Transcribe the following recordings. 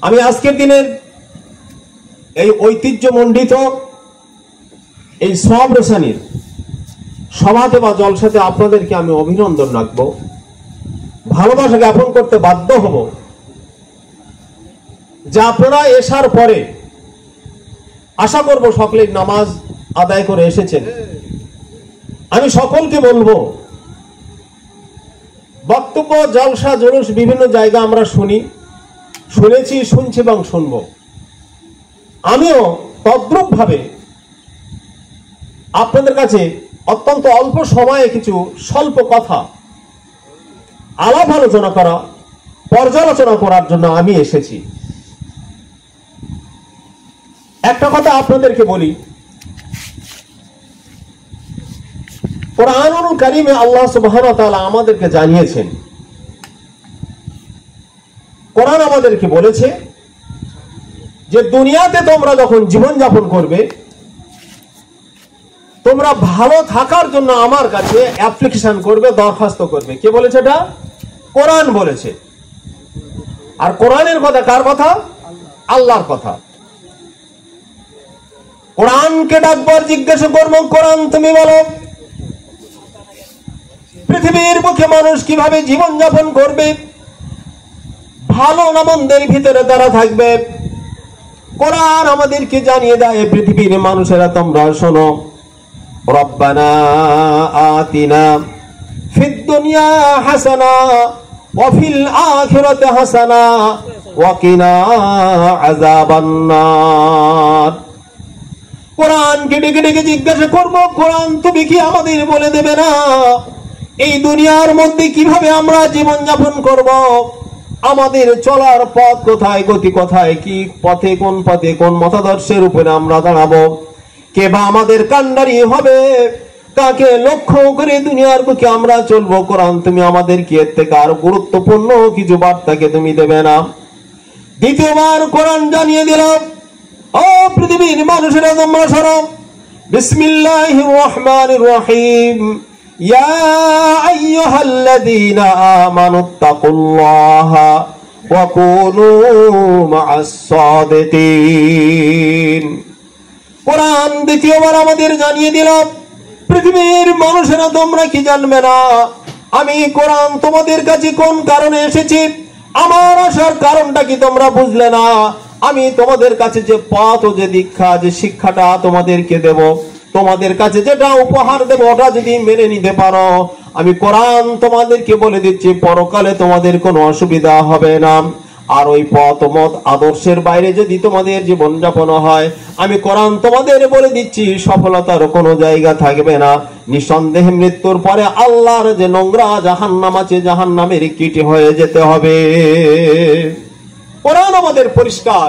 আমি আজকের দিনের এই ঐতিহ্যমণ্ডিত এই সব রসানির সভাতে বা জলসাতে আপনাদেরকে আমি অভিনন্দন রাখবো, ভালোবাসা জ্ঞাপন করতে বাধ্য হব যে আপনারা এসার পরে আশা করব সকলেই নামাজ আদায় করে এসেছেন। আমি সকলকে বলবো, বক্তব্য জলসা জুলুস বিভিন্ন জায়গা আমরা শুনেছি, শুনছি এবং শুনব। আমিও তদ্রূপ ভাবে আপনাদের কাছে অত্যন্ত অল্প সময়ে কিছু স্বল্প কথা আলাপ আলোচনা করা, পর্যালোচনা করার জন্য আমি এসেছি। একটা কথা আপনাদেরকে বলি, কোরআনুল কারীমে আল্লাহ সুবহানাহু ওয়া তাআলা আমাদেরকে জানিয়েছেন, কোরআন আমাদেরকে বলেছে যে দুনিয়াতে তোমরা যখন জীবন যাপন করবে, তোমরা ভালো থাকার জন্য আমার কাছে অ্যাপ্লিকেশন করবে, দরখাস্ত করবে। কে বলেছে এটা? কোরআন বলেছে। আর কোরআনের কথা কার কথা? আল্লাহর কথা। কোরআনকে ডাকবার জিজ্ঞাসা করব, কোরআন তুমি বলো পৃথিবীর বুকে মানুষ কিভাবে জীবন যাপন করবে, ভালো না মন্দের ভিতরে তারা থাকবে। কোরআন আমাদেরকে জানিয়ে দেয়, পৃথিবীর মানুষেরা তোমরা শোনো, রব্বানা আতিনা ফিদ দুনিয়া হাসানা ওয়া ফিল আখিরাতি হাসানা ওয়া কিনা আযাবান নার। কোরআনকে ডেকে ডেকে জিজ্ঞাসা করব, কোরআন তুমি কি আমাদের বলে দেবে না এই দুনিয়ার মধ্যে কিভাবে আমরা জীবন যাপন করব, আমাদের চলার পথ কোথায়, গতি কোথায়, কি পথে, কোন মতাদর্শের উপরে আমরা দাঁড়াবো, কে বা আমাদের কান্ডারি হবে, কাকে লক্ষ্য করে দুনিয়ার বুকে আমরা চলবো। কোরআন তুমি আমাদেরকে এর থেকে আরো গুরুত্বপূর্ণ কিছু বার্তাকে তুমি দেবে না। দ্বিতীয়বার কোরআন জানিয়ে দিল, ও পৃথিবীর মানুষেরা তোমরা শোনো, বিসমিল্লাহির রহমানির রহিম, ইয়া আইয়ুহাল্লাযীনা আমানুত্তাকুল্লাহা ওয়া কুনু মা'আস সাদিকিন। কোরআন দ্বিতীয়বার আমাদের জানিয়ে দিল, পৃথিবীর মানুষেরা তোমরা কি জানবে না আমি কোরআন তোমাদের কাছে কোন কারণে এসেছি, আমার আসার কারণটা কি তোমরা বুঝলে না? আমি তোমাদের কাছে যে পথ ও যে দীক্ষা, যে শিক্ষাটা তোমাদেরকে দেব, তোমাদের কাছে যেটা উপহার দেব, ওটা যদি মেনে নিতে পারো, আমি কোরআন তোমাদেরকে বলে দিচ্ছি পরকালে তোমাদের কোনো অসুবিধা হবে না। আর ওই পথ মত আদর্শের বাইরে যদি তোমাদের জীবন যাপন হয়, আমি কোরআন তোমাদের বলে দিচ্ছি সফলতার কোনো জায়গা থাকবে না। নিঃসন্দেহে মৃত্যুর পরে আল্লাহর যে নোংরা জাহান্নাম আছে, জাহান্নামের কীটে হয়ে যেতে হবে। কোরআন আমাদের পরিষ্কার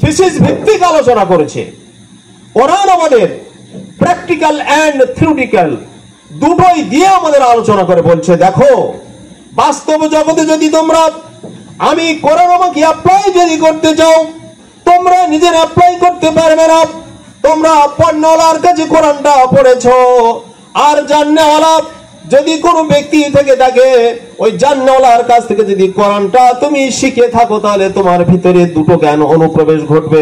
থিসিস ভিত্তিক আলোচনা করেছে। কোরআন আমাদের প্র্যাকটিক্যাল এন্ড থিওরিটিক্যাল দুটোই দিয়ে আমাদের আলোচনা করে বলছে, দেখো বাস্তব জগতে যদি তোমরা আমি কোরআন আমাকে অ্যাপ্লাই যদি করতে চাও, তোমরা নিজের অ্যাপ্লাই করতে পারবে না। তোমরা পণ্যওয়ালার কাছে কোরআনটা পড়েছো, আর জান্নাওয়ালা যদি কোনো ব্যক্তি থেকে থাকে, ওই জান্নাওয়ালার কাছ থেকে যদি কোরআনটা তুমি শিখে থাকো, তাহলে তোমার ভিতরে দুটো জ্ঞান অনুপ্রবেশ ঘটবে।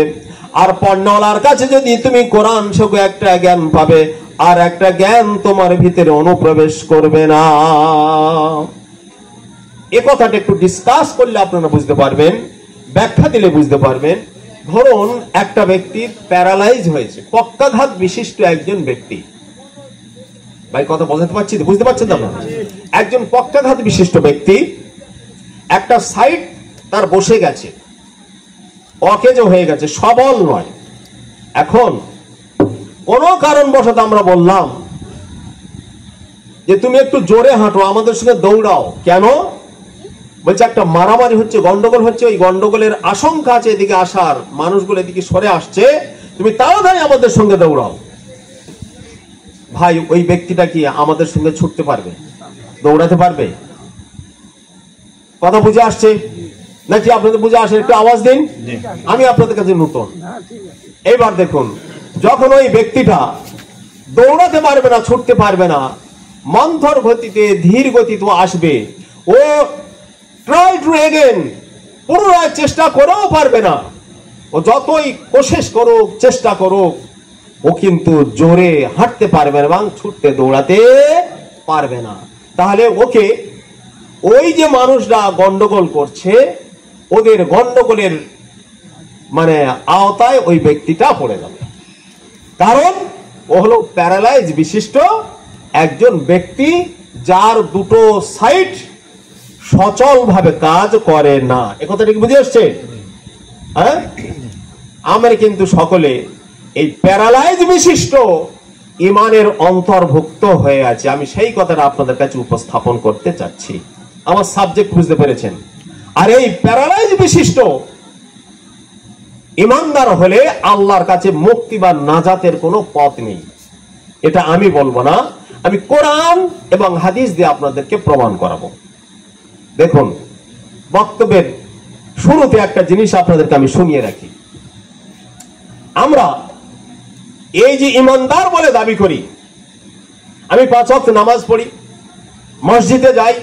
আর পণ্যওয়ালার কাছে যদি তুমি কোরআন শেখো, একটা জ্ঞান পাবে, আর একটা জ্ঞান তোমার ভিতরে অনুপ্রবেশ করবে না। এ কথাটা একটু ডিসকাস করলে আপনারা বুঝতে পারবেন, ব্যাখ্যা দিলে বুঝতে পারবেন। ধরুন একটা ব্যক্তি প্যারালাইজ হয়েছে, পক্ষাঘাত বিশিষ্ট একজন ব্যক্তি। ভাই কথা বলতে পারছি, বুঝতে পারছেন তো আপনারা? একজন পক্ষাঘাত বিশিষ্ট ব্যক্তি, একটা সাইড তার বসে গেছে, অকেজ হয়ে গেছে, সবল নয়। এখন কোন কারণবশত আমরা বললাম যে তুমি একটু জোরে হাঁটো, আমাদের সঙ্গে দৌড়াও। কেন? বলছে একটা মারামারি হচ্ছে, গন্ডগোল হচ্ছে, ওই গন্ডগোলের আশঙ্কা আছে, এদিকে আসার মানুষগুলো এদিকে সরে আসছে, তুমি তাড়াতাড়ি আমাদের সঙ্গে দৌড়াও। ভাই ওই ব্যক্তিটা কি আমাদের সঙ্গে ছুটতে পারবে, দৌড়াতে পারবে? কথা বুঝে আসছে নাকি আপনাদের বুঝে আসে? একটু আওয়াজ দিন, আমি আপনাদের কাছে নতুন। এবার দেখুন, যখন ওই ব্যক্তিটা দৌড়াতে পারবে না, ছুটতে পারবে না, মন্থর গতিতে ধীর গতিতে আসবে, ও ট্রাই টু এগেন, পুনরায় চেষ্টা করেও পারবে না। ও যতই কোশিশ করুক, চেষ্টা করুক, ও কিন্তু জোরে হাঁটতে পারবে না এবং ছুটতে দৌড়াতে পারবে না। তাহলে ওকে ওই যে মানুষরা গন্ডগোল করছে, ওদের গন্ডগোলের মানে আওতায় ওই ব্যক্তিটা পড়ে যাবে। কারণ ও হলো প্যারালাইজ বিশিষ্ট একজন ব্যক্তি, যার দুটো সাইড সচল ভাবে কাজ করে না। এ কথাটা কি বুঝে আসছে? হ্যাঁ, আমরা কিন্তু সকলে এই প্যারালাইজ বিশিষ্ট ইমানের অন্তর্ভুক্ত হয়ে আছে। আমি সেই কথাটা আপনাদের কাছে উপস্থাপন করতে চাচ্ছি। আমার সাবজেক্ট বুঝতে পেরেছেন? আর এই প্যারালাইজ বিশিষ্ট ইমানদার হলে আল্লাহর কাছে মুক্তি বা নাজাতের কোনো পথ নেই। এটা আমি বলবো না, আমি কোরআন এবং হাদিস দিয়ে আপনাদেরকে প্রমাণ করাবো। দেখুন, বক্তব্যের শুরুতে একটা জিনিস আপনাদেরকে আমি শুনিয়ে রাখি। আমরা এই যে ইমানদার বলে দাবি করি, আমি 5 ওয়াক্ত নামাজ পড়ি, মসজিদে যাই,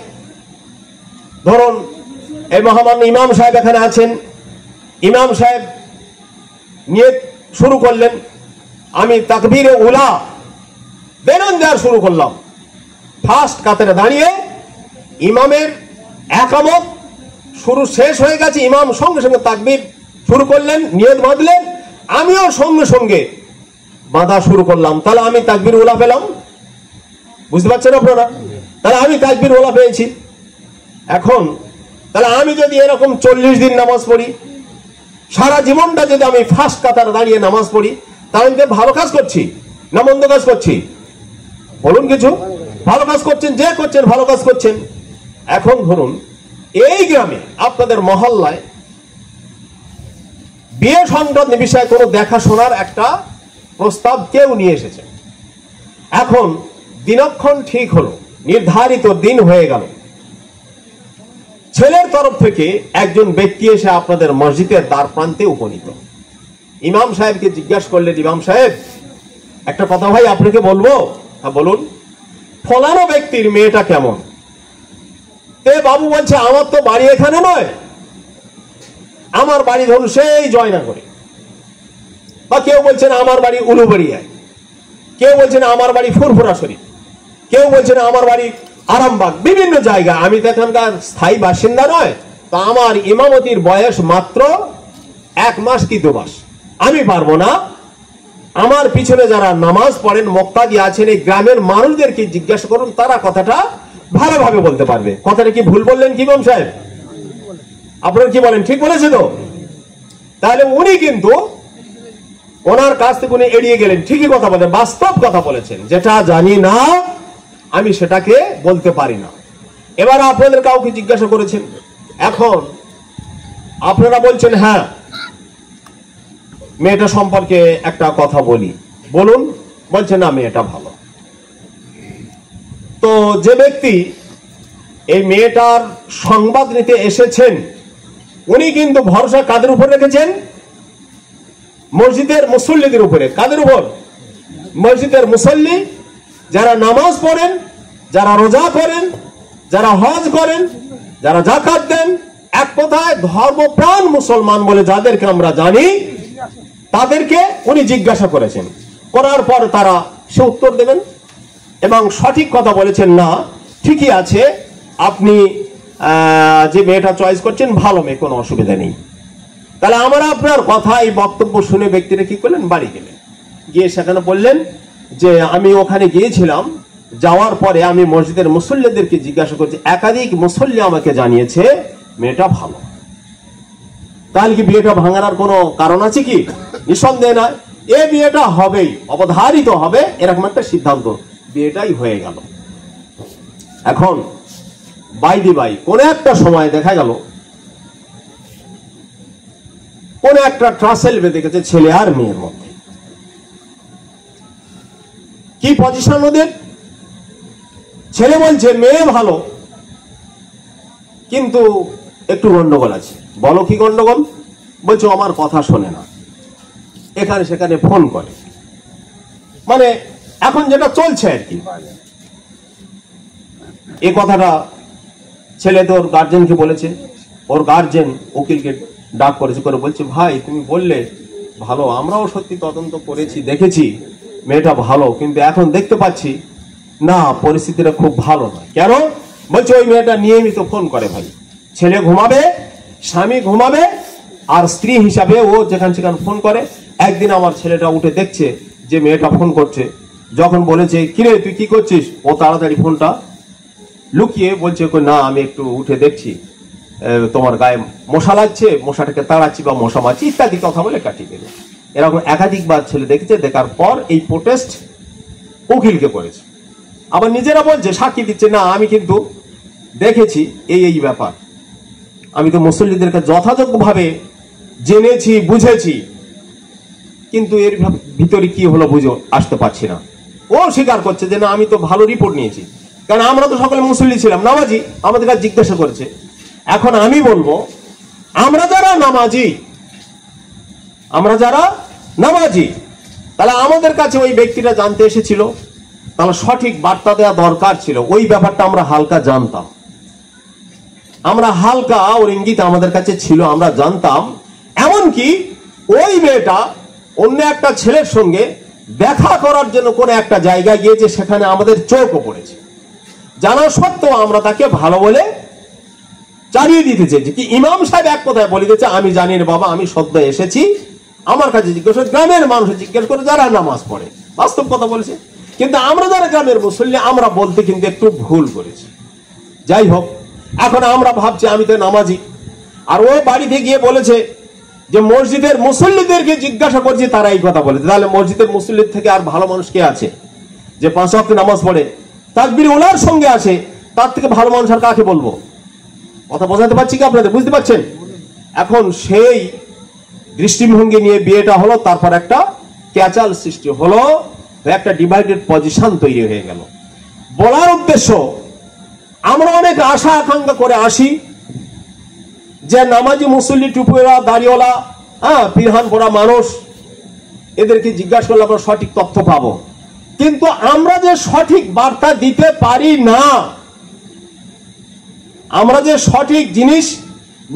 ধরুন এই মহামান্য ইমাম সাহেব এখানে আছেন, ইমাম সাহেব নিয়ত শুরু করলেন, আমি তাকবীরে উলা বেরন দেওয়ার শুরু করলাম, ফার্স্ট কাতারে দাঁড়িয়ে ইমামের একামত শুরু শেষ হয়ে গেছে, ইমাম সঙ্গে সঙ্গে তাকবীর শুরু করলেন, নিয়ত বাঁধলেন, আমিও সঙ্গে সঙ্গে বাঁধা শুরু করলাম। তাহলে আমি তাকবীর উলা পেলাম। বুঝতে পারছেন আপনারা? তাহলে আমি তাকবীর উলা পেয়েছি। এখন তাহলে আমি যদি এরকম 40 দিন নামাজ পড়ি, সারা জীবনটা যদি আমি ফার্স্ট কাতারে দাঁড়িয়ে নামাজ পড়ি, তাহলে আমি ভালো কাজ করছি না মন্দ কাজ করছি? বলুন কিছু। ভালো কাজ করছেন, যে করছেন ভালো কাজ করছেন। এখন ধরুন এই গ্রামে আপনাদের মহল্লায় বিয়ে সংক্রান্ত বিষয়ে কোনো দেখাশোনার একটা প্রস্তাব কেউ নিয়ে এসেছে। এখন দিনক্ষণ ঠিক হলো, নির্ধারিত দিন হয়ে গেল, ছেলের তরফ থেকে একজন ব্যক্তি এসে আপনাদের মসজিদের দ্বার প্রান্তে উপনীত। ইমাম সাহেবকে জিজ্ঞাসা করলেন, ইমাম সাহেব একটা কথা ভাই আপনাকে বলবো। হ্যাঁ বলুন। ফলানো ব্যক্তির মেয়েটা কেমন? তে বাবু বলছে, আমার তো বাড়ি এখানে নয়, আমার বাড়ি ধরুন সেই জয়নগরে, বা কেউ বলছেন আমার বাড়ি উলুবাড়িয়ায়, কেউ বলছেন আমার বাড়ি ফুরফুরা শরীফ, কেউ বলছেন আমার বাড়ি আরামবাগ, বিভিন্ন জায়গা। আমি তো এখানকার স্থায়ী বাসিন্দা নয়, তো আমার ইমামতির বয়স মাত্র 1 মাস কি 2 মাস, আমি পারবো না। আমার পিছনে যারা নামাজ পড়েন, মুক্তাদি আছেন, এই গ্রামের মানুষদেরকে জিজ্ঞাসা করুন, তারা কথাটা ভালোভাবে বলতে পারবে। কথাটা কি ভুল বললেন কি ইমাম সাহেব? আপনারা কি বলেন, ঠিক বলেছে তো? তাহলে উনি কিন্তু ওনার কাছ থেকে উনি এড়িয়ে গেলেন। ঠিকই কথা বলেন, বাস্তব কথা বলেছেন। যেটা জানি না আমি সেটাকে বলতে পারি না। এবার আপনাদের কাউকে জিজ্ঞাসা করেছেন, এখন আপনারা বলছেন হ্যাঁ মেয়েটা সম্পর্কে একটা কথা বলি, বলুন। বলছেন না মেয়েটা ভালো। তো যে ব্যক্তি এই মেয়েটার সংবাদ নিতে এসেছেন, উনি কিন্তু ভরসা কাদের উপর রেখেছেন? মসজিদের মুসল্লিদের উপরে। কাদের উপর? মসজিদের মুসল্লি, যারা নামাজ পড়েন, যারা রোজা করেন, যারা হজ করেন, যারা যাকাত দেন, এক কথায় ধর্মপ্রাণ মুসলমান বলে যাদেরকে আমরা জানি, তাদেরকে উনি জিজ্ঞাসা করেছেন। করার পর তারা সে উত্তর দেবেন এবং সঠিক কথা বলেছেন, না ঠিকই আছে, আপনি যে মেয়েটা চয়েস করছেন ভালো মেয়ে, কোনো অসুবিধা নেই। তাহলে আমরা আপনার কথা এই বক্তব্য শুনে ব্যক্তিরা কি করলেন, বাড়ি গেলেন, গিয়ে সেখানে বললেন যে আমি ওখানে গিয়েছিলাম, যাওয়ার পরে আমি মসজিদের মুসল্লিদেরকে জিজ্ঞাসা করছি, একাধিক মুসল্লি আমাকে জানিয়েছে মেয়েটা ভালো। তাহলে কি বিয়েটা ভাঙার আর কোনো কারণ আছে কি? নিঃসন্দেহ না, এ বিয়েটা হবেই, অবধারিত হবে, এরকম একটা সিদ্ধান্ত, বিয়েটাই হয়ে গেল। এখন বাইদি বাই কোন একটা সময় দেখা গেল কোন একটা ট্রাসেল বেঁধে গেছে ছেলে আর মেয়ের মধ্যে। কি পজিশন ওদের? ছেলে বলছে মেয়ে ভালো, কিন্তু একটু গন্ডগোল আছে। বলো কি গন্ডগোল? বলছো আমার কথা শোনে না, এখানে সেখানে ফোন করে, মানে এখন যেটা চলছে আর কি। এই কথাটা ছেলে তোর গার্জেনকে বলেছে, ওর গার্জেন উকিলকে ডাক করেছে, করে বলছে, ভাই তুমি বললে ভালো, আমরাও সত্যি তদন্ত করেছি, দেখেছি মেয়েটা ভালো, কিন্তু এখন দেখতে পাচ্ছি না পরিস্থিতিটা খুব ভালো নয়। কেন? বলছে ওই মেয়েটা নিয়মিত ফোন করে। ভাই ছেলে ঘুমাবে, স্বামী ঘুমাবে, আর স্ত্রী হিসাবে ও যেখান সেখানে ফোন করে। একদিন আমার ছেলেটা উঠে দেখছে যে মেয়েটা ফোন করছে, যখন বলেছে কিরে তুই কি করছিস, ও তাড়াতাড়ি ফোনটা লুকিয়ে বলছে না আমি একটু উঠে দেখছি তোমার গায়ে মশা লাগছে, মশাটাকে তাড়াচ্ছি বা মশা মারছি ইত্যাদি কথা বলে কাটিয়ে দিল। এরকম একাধিকবার ছেলে দেখেছে, দেখার পর এই প্রোটেস্ট উকিলকে করেছে। আবার নিজেরা বলছে, সাক্ষী দিচ্ছে, না আমি কিন্তু দেখেছি এই ব্যাপার, আমি তো মুসল্লিদেরকে যথাযোগ্যভাবে জেনেছি, বুঝেছি, কিন্তু এর ভিতরে কি হলো বুঝে আসতে পারছি না। ও স্বীকার করছে যে না আমি তো ভালো রিপোর্ট নিয়েছি, কারণ আমরা তো সকলে মুসল্লি ছিলাম, নামাজি, আমাদের কাছে জিজ্ঞাসা করেছে। এখন আমি বলবো, আমরা যারা নামাজি তাহলে আমাদের কাছে ওই ব্যক্তিটা জানতে এসেছিল, তাহলে সঠিক বার্তা দেওয়া দরকার ছিল। ওই ব্যাপারটা আমরা হালকা জানতাম, আমরা হালকা ওর ইঙ্গিত আমাদের কাছে ছিল, আমরা জানতাম। এমনকি ওই মেয়েটা অন্য একটা ছেলের সঙ্গে দেখা করার জন্য কোন একটা জায়গায় গিয়েছে, সেখানে আমাদের চোখও পড়েছে। জানা সত্ত্বেও আমরা তাকে ভালো বলে চালিয়ে দিতে চেয়েছি। কি ইমাম সাহেব এক কথায় বলে দিয়েছে, আমি জানি না বাবা, আমি সদ্য এসেছি, আমার কাছে জিজ্ঞেস করে, গ্রামের মানুষ জিজ্ঞেস করে যারা নামাজ পড়ে, বাস্তব কথা বলেছে। কিন্তু আমরা যারা গ্রামের মুসল্লি, আমরা বলতে কিন্তু একটু ভুল করেছি। যাই হোক, এখন আমরা ভাবছি আমি তো নামাজি, আর ও বাড়িতে গিয়ে বলেছে যে মসজিদের মুসল্লিদেরকে জিজ্ঞাসা করছি, তারা এই কথা বলেছে। তাহলে মসজিদের মুসল্লির থেকে আর ভালো মানুষ কে আছে যে 5 ওয়াক্ত নামাজ পড়ে, তাকবীর ওলার সঙ্গে আছে? তার থেকে ভালো মানুষ আর কাকে বলবো? কথা বোঝাতে পারছি কি আপনাদের? বুঝতে পারছেন? এখন সেই দৃষ্টিভঙ্গি নিয়ে বিয়েটা হলো, তারপর একটা ক্যাচাল সৃষ্টি হলো, একটা ডিভাইডেড পজিশন তৈরি হয়ে গেল। বলার উদ্দেশ্য, আমরা অনেক আশা আকাঙ্ক্ষা করে আসি যে নামাজি মুসল্লি, টুপিওয়ালা, দাড়িওয়ালা, পিরহান পরা মানুষ, এদেরকে জিজ্ঞাসা করলে আমরা সঠিক তথ্য পাবো। কিন্তু আমরা যে সঠিক বার্তা দিতে পারি না, আমরা যে সঠিক জিনিস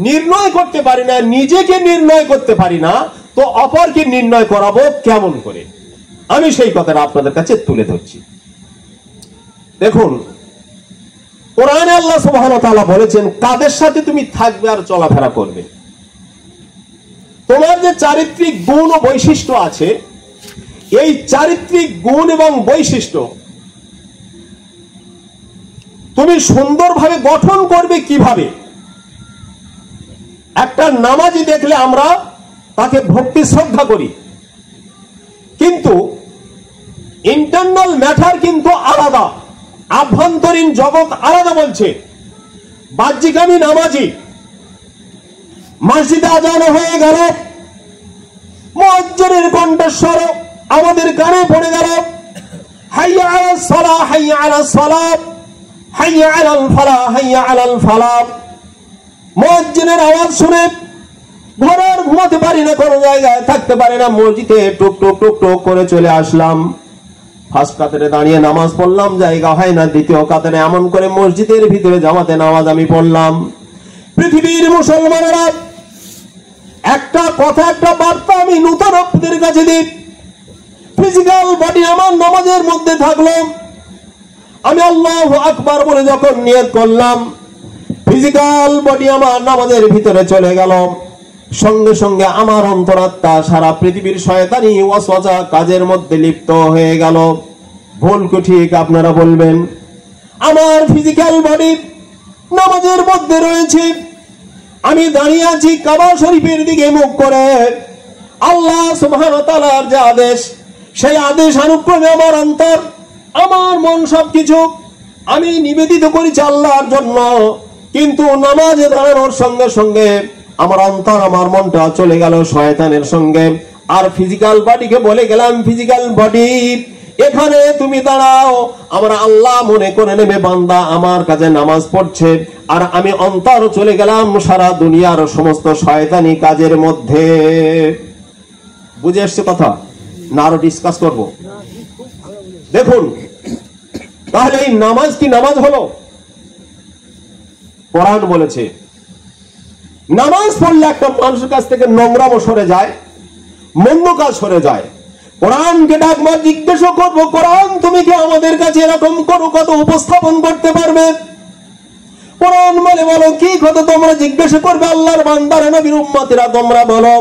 নির্ণয় করতে পারি না, নিজেকে নির্ণয় করতে পারি না, তো অপরকে নির্ণয় করাবো কেমন করে? আমি সেই কথাটা আপনাদের কাছে তুলে ধরছি। দেখুন, কোরআনে আল্লাহ সুবহানাহু ওয়া তাআলা বলেছেন, কাদের সাথে তুমি থাকবে আর চলাফেরা করবে। তোমার যে চারিত্রিক গুণ ও বৈশিষ্ট্য আছে, এই চারিত্রিক গুণ এবং বৈশিষ্ট্য তুমি সুন্দরভাবে গঠন করবে কিভাবে? একটা নামাজি দেখলে আমরা তাকে ভক্তি শ্রদ্ধা করি, কিন্তু ইন্টারনাল ম্যাটার কিন্তু আলাদা, আভ্যন্তরীণ জগৎ আলাদা। বলছে বাহ্যিক আমি নামাজি, মসজিদে আজান হয়ে গেল, মুয়াজ্জিনের কণ্ঠস্বর আমাদের কানে পড়ে গেল, হাইয়া আলাস সালাহ, হাইয়া আলাস সালাহ, হাইয়া আলাল ফালাহ, হাইয়া আলাল ফালাহ। মুয়াজ্জিনের আওয়াজ শুনে ঘরে আর ঘুমাতে পারি না, কোনো জায়গায় থাকতে পারি না, মসজিদে টুক টুক টুক টুক করে চলে আসলাম। ফার্স্ট কাতারে দাঁড়িয়ে নামাজ পড়লাম, জায়গা হয় না। দ্বিতীয় কাতারে এমন করে মসজিদের ভিতরে জামাতে নামাজ আমি পড়লাম। পৃথিবীর মুসলমানেরা, একটা কথা, একটা বার্তা আমি নূতন আপনাদের কাছে দিই। ফিজিক্যাল বডি আমার নামাজের মধ্যে থাকলো, আমি আল্লাহু আকবার বলে যখন নিয়ত করলাম, ফিজিক্যাল বডি আমার নামাজের ভিতরে চলে গেল, সঙ্গে সঙ্গে আমার অন্তরাত্মা সারা পৃথিবীর শয়তানি ওয়াসওয়াসা কাজের মধ্যে লিপ্ত হয়ে গেল। ভুল কি ঠিক আপনারা বলবেন? আমার ফিজিক্যাল বডি নামাজের মধ্যে রয়েছে, আমি দাঁড়িয়ে আছি কাবা শরীফের দিকে মুখ করে, আল্লাহ সুবহানাহু ওয়া তাআলার যে আদেশ, সেই আদেশ অনুক্রমে আমার অন্তর, আমার মন সবকিছু আমি নিবেদিত করেছি আল্লাহর জন্য। কিন্তু নামাজে দাঁড়ানোর সঙ্গে সঙ্গে আমার অন্তর, আমার মনটা চলে গেল শয়তানের সঙ্গে। আর ফিজিক্যাল বডিকে বলে গেলাম, ফিজিক্যাল বডি এখানে তুমি দাঁড়াও, আমরা আল্লাহ মনে করে নেবে বান্দা আমার কাছে নামাজ পড়ছে, আর আমি অন্তর চলে গেলাম সারা দুনিয়ার সমস্ত শয়তানি কাজের মধ্যে। বুঝে আসছে কথা না? আরো ডিসকাস করবো? দেখুন, তাহলে এই নামাজ কি নামাজ হলো? কোরআন বলেছে নামাজ পড়লে একটা মানুষের কাছ থেকে নোংরামো সরে যায়, মন্দ কাজ সরে যায়। কোরআনকে ডাকবার জিজ্ঞাসা করবো, কোরআন তুমি কি আমাদের কাছে এরকম কোনো কথা উপস্থাপন করতে পারবে? কোরআন বলে, বলো কি কথা তোমরা জিজ্ঞাসা করবে আল্লাহর বান্দারা, নবীর উম্মতেরা, তোমরা বলো।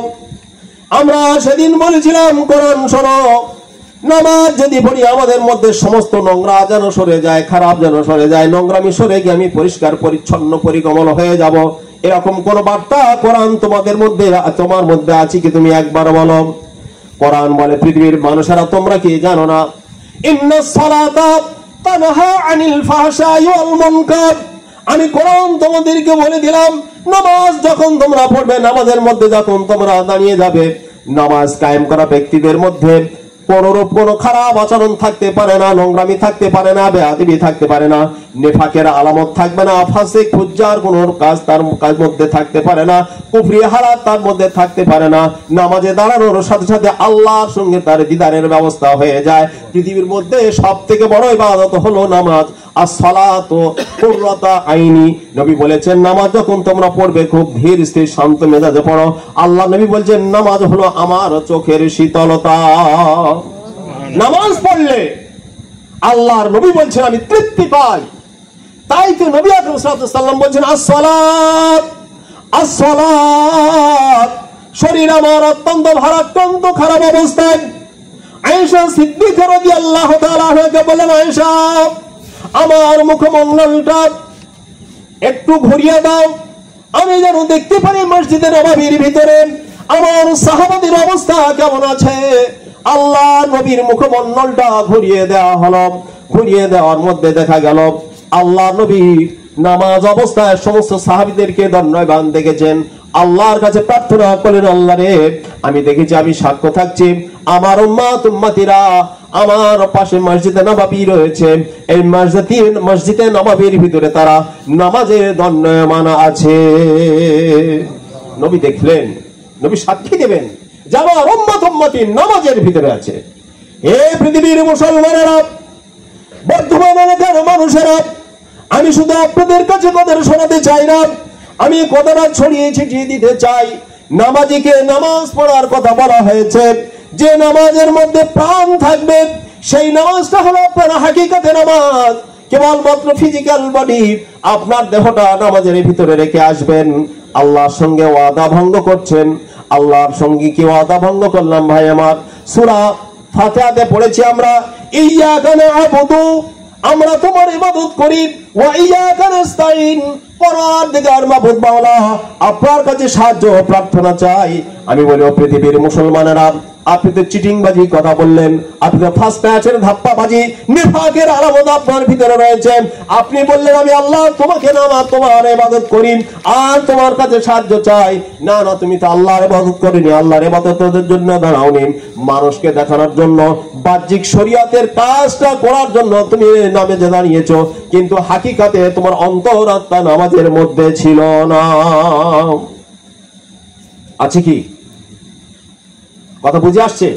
আমরা সেদিন বলেছিলাম, কোরআন শোনো, নামাজ যদি পড়ি আমাদের মধ্যে সমস্ত নোংরা যেন সরে যায়, খারাপ যেন সরে যায়, নোংরামি সরে গিয়ে আমি পরিষ্কার পরিচ্ছন্ন পরিকমল হয়ে যাব। এরকম কোন বার্তা কোরআন তোমাদের মধ্যে, তোমার মধ্যে আছে কি? তুমি একবার বলো। কোরআন বলে, পৃথিবীর মানুষেরা তোমরা কি জানো না, ইন্নাস সালাতা তানহা আনিল ফাহশাই ওয়াল মুনকার। আমি কোরআন তোমাদেরকে বলে দিলাম, নামাজ যখন তোমরা পড়বে, নামাজের মধ্যে যখন তোমরা দাঁড়িয়ে যাবে, নামাজ কায়েম করা ব্যক্তিদের মধ্যে কোনরূপ কোনো খারাপ আচরণ থাকতে পারে না, নোংরামি থাকতে পারে না, বেয়াদবি থাকতে পারে না, নেফাকের আলামত থাকবে না, ফাসিক ফুজ্জার কোন কাজ তার মধ্যে থাকতে পারে না, কুফরি হালাত তার মধ্যে থাকতে পারে না। নামাজে দাঁড়ানোর সাথে সাথে আল্লাহর সঙ্গে তার দিদারের ব্যবস্থা হয়ে যায়। পৃথিবীর মধ্যে সব থেকে বড় ইবাদত হলো নামাজ। as-salatu qurrata আইনি। নবী বলেছেন, নামাজ যখন তোমরা পড়বে খুব ধীর স্থির শান্ত মেজাজে পড়ো। আল্লাহ নবী বলছেন, নামাজ হলো আমার চোখের শীতলতা। নামাজ পড়লে আল্লাহর নবী বলছেন আমি তৃপ্তি পাই। তাই তো নবী আকরাম সাল্লাল্লাহু আলাইহি ওয়াসাল্লাম বলছেন, as-salat as-salat। শরীর আমার অত্যন্ত ভারাক্রান্ত, খারাপ অবস্থায় আয়েশা সিদ্দিকা রাদিয়াল্লাহু তাআলা আনহাকে বলেন, আয়েশা আমার মুখমণ্ডলটা একটু ঘুরিয়ে দাও, আমি যেন দেখতে পারি মসজিদে নববীর ভিতরে আমার সাহাবাদের অবস্থা কেমন আছে। আল্লাহ নবীর মুখমণ্ডলটা ঘুরিয়ে দেওয়া হলো। ঘুরিয়ে দেওয়ার মধ্যে দেখা গেল আল্লাহ নবী নামাজ অবস্থায় সমস্ত সাহাবীদেরকে দণ্ডায়মান দেখেছেন। আল্লাহর কাছে প্রার্থনা করলেন, আল্লাহ রে, আমি দেখেছি, আমি সাক্ষ্য থাকছি, আমার উম্মত উম্মতিরা আমার পাশে মসজিদে নববী রয়েছে, এই মসজিদে নববীর ভিতরে তারা নামাজে দণ্ডায়মান আছে। নবী দেখলেন, নবী সাক্ষী দেবেন যে আমার উম্মত উম্মতি নামাজের ভিতরে আছে। হে পৃথিবীর মুসলমানেরা, বর্তমান এলাকার মানুষেরা, আমি শুধু আপনাদের কাছে কথা শোনাতে চাই না, আমি কথাটা ছড়িয়ে ছিটিয়ে দিতে চাই। নামাজিকে নামাজ পড়ার কথা বলা হয়েছে, যে নামাজের মধ্যে প্রাণ থাকবে সেই নামাজটা হলো আপনার হাকিকাতে নামাজ। কেবলমাত্র ফিজিক্যাল বডি, আপনার দেহটা নামাজের ভিতরে রেখে আসবেন। আল্লাহর সঙ্গে ওয়াদা ভঙ্গ করছেন। আল্লাহর সঙ্গে কি ওয়াদা ভঙ্গ করলাম ভাই আমার? সূরা ফাতিহাতে পড়েছি আমরা, ইয়্যাকা না'বুদু, আমরা তোমার ইবাদত করি, ওয়া ইয়্যাকা নাস্তাইন, পরওয়ারদিগার মাবুদ মাওলা, আপনার কাছে সাহায্য প্রার্থনা চাই। আমি বলি, ও পৃথিবীর মুসলমানেরা, আপনি তো চিটিংবাজি কথা বললেন, আপনি তো ফার্স্ট ম্যাচের ধাপ্পাবাজি, নিফাকের আলামত আপনার ভিতরে রয়েছে। আপনি বললেন আমি আল্লাহ তোমাকে নামাজ তোমার ইবাদত করি আর তোমার কাছে সাহায্য চাই। না না, তুমি তো আল্লাহর ইবাদত করিনি, আল্লাহর ইবাদতের জন্য দাঁড়াওনি, মানুষকে দেখানোর জন্য, বাহ্যিক শরীয়তের কাজটা করার জন্য তুমি নামাজে দাঁড়িয়েছো, কিন্তু হাকিকাতে তোমার অন্তরাত্মা নামাজের মধ্যে ছিল না। আছে কি? কথা বুঝে আসছে?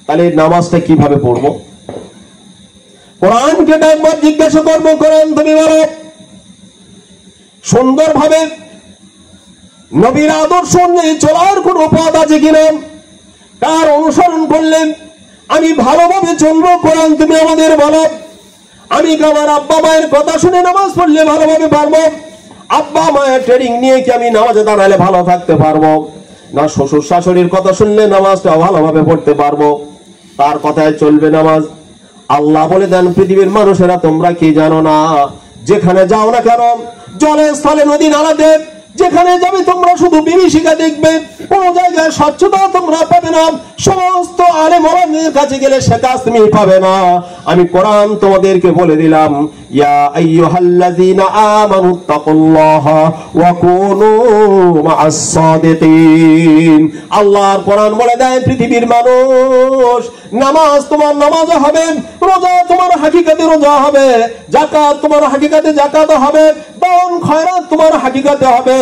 তাহলে নামাজটা কিভাবে পড়বো? কোরআনকে একবার জিজ্ঞাসা করবো, কোরআন তুমি বলো সুন্দরভাবে নবীর আদর্শ অনুযায়ী চলার কোন পথ আছে কিনা, তার অনুসরণ করলেন আমি ভালোভাবে চলবো। কোরআন তুমি আমাদের বলো। আমি কি আমার আব্বা মায়ের কথা শুনে নামাজ পড়লে ভালোভাবে পারবো? আব্বা মায়ের ট্রেনিং নিয়ে কি আমি নামাজে দাঁড়ালে ভালো থাকতে পারবো? না শ্বশুর শাশুড়ির কথা শুনলে নামাজটা ভালোভাবে পড়তে পারবো? তার কথায় চলবে নামাজ। আল্লাহ বলে দেন, পৃথিবীর মানুষেরা তোমরা কি জানো না, যেখানে যাও না কেন, জলে স্থলে নদী নালাতে যেখানে যাবে তোমরা শুধু বিভীষিকা দেখবে, কোন জায়গায় স্বচ্ছতা তোমরা পাবে না। সমস্ত আলেম ওলামাদের কাছে গেলে সে কাজ তুমি পাবে না। আমি কোরআন তোমাদেরকে বলে দিলাম, ইয়া আইয়ুহাল্লাযীনা আমানুত্তাকুল্লাহা ওয়া কুনু মা'আস সাদিকিন। আল্লাহর কোরআন বলে দেয়, পৃথিবীর মানুষ, নামাজ তোমার নামাজ হবে, রোজা তোমার হাকিকাতে রোজা হবে, যাকাত তোমার হাকিকাতে যাকাত হবে, দান খয়রাত তোমার হাকিকাতে হবে।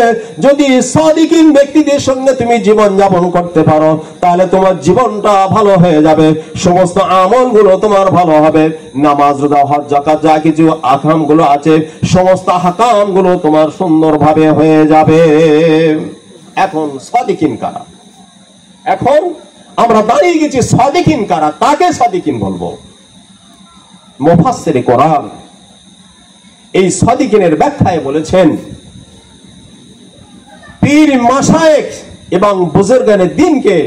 যদি সাদিকিন ব্যক্তিদের সঙ্গে তুমি জীবন যাপন করতে পারো, তাহলে তোমার জীবনটা ভালো হয়ে যাবে, সমস্ত আমলগুলো তোমার ভালো হবে। নামাজ, রোজা, হজ, যাকাত যা কিছু আহকাম গুলো আছে, সমস্ত আহকাম গুলো তোমার সুন্দরভাবে হয়ে যাবে। এখন সাদিকিন কারা? এখন আমরা দাঁড়িয়ে গেছি সাদিকিন কারা, তাকে সাদিকিন বলবো। মুফাসসিরে কোরআন এই সাদিকিনের ব্যাখ্যায় বলেছেন, পীর মাশায়েখ এবং বুজুর্গানে দ্বীনকে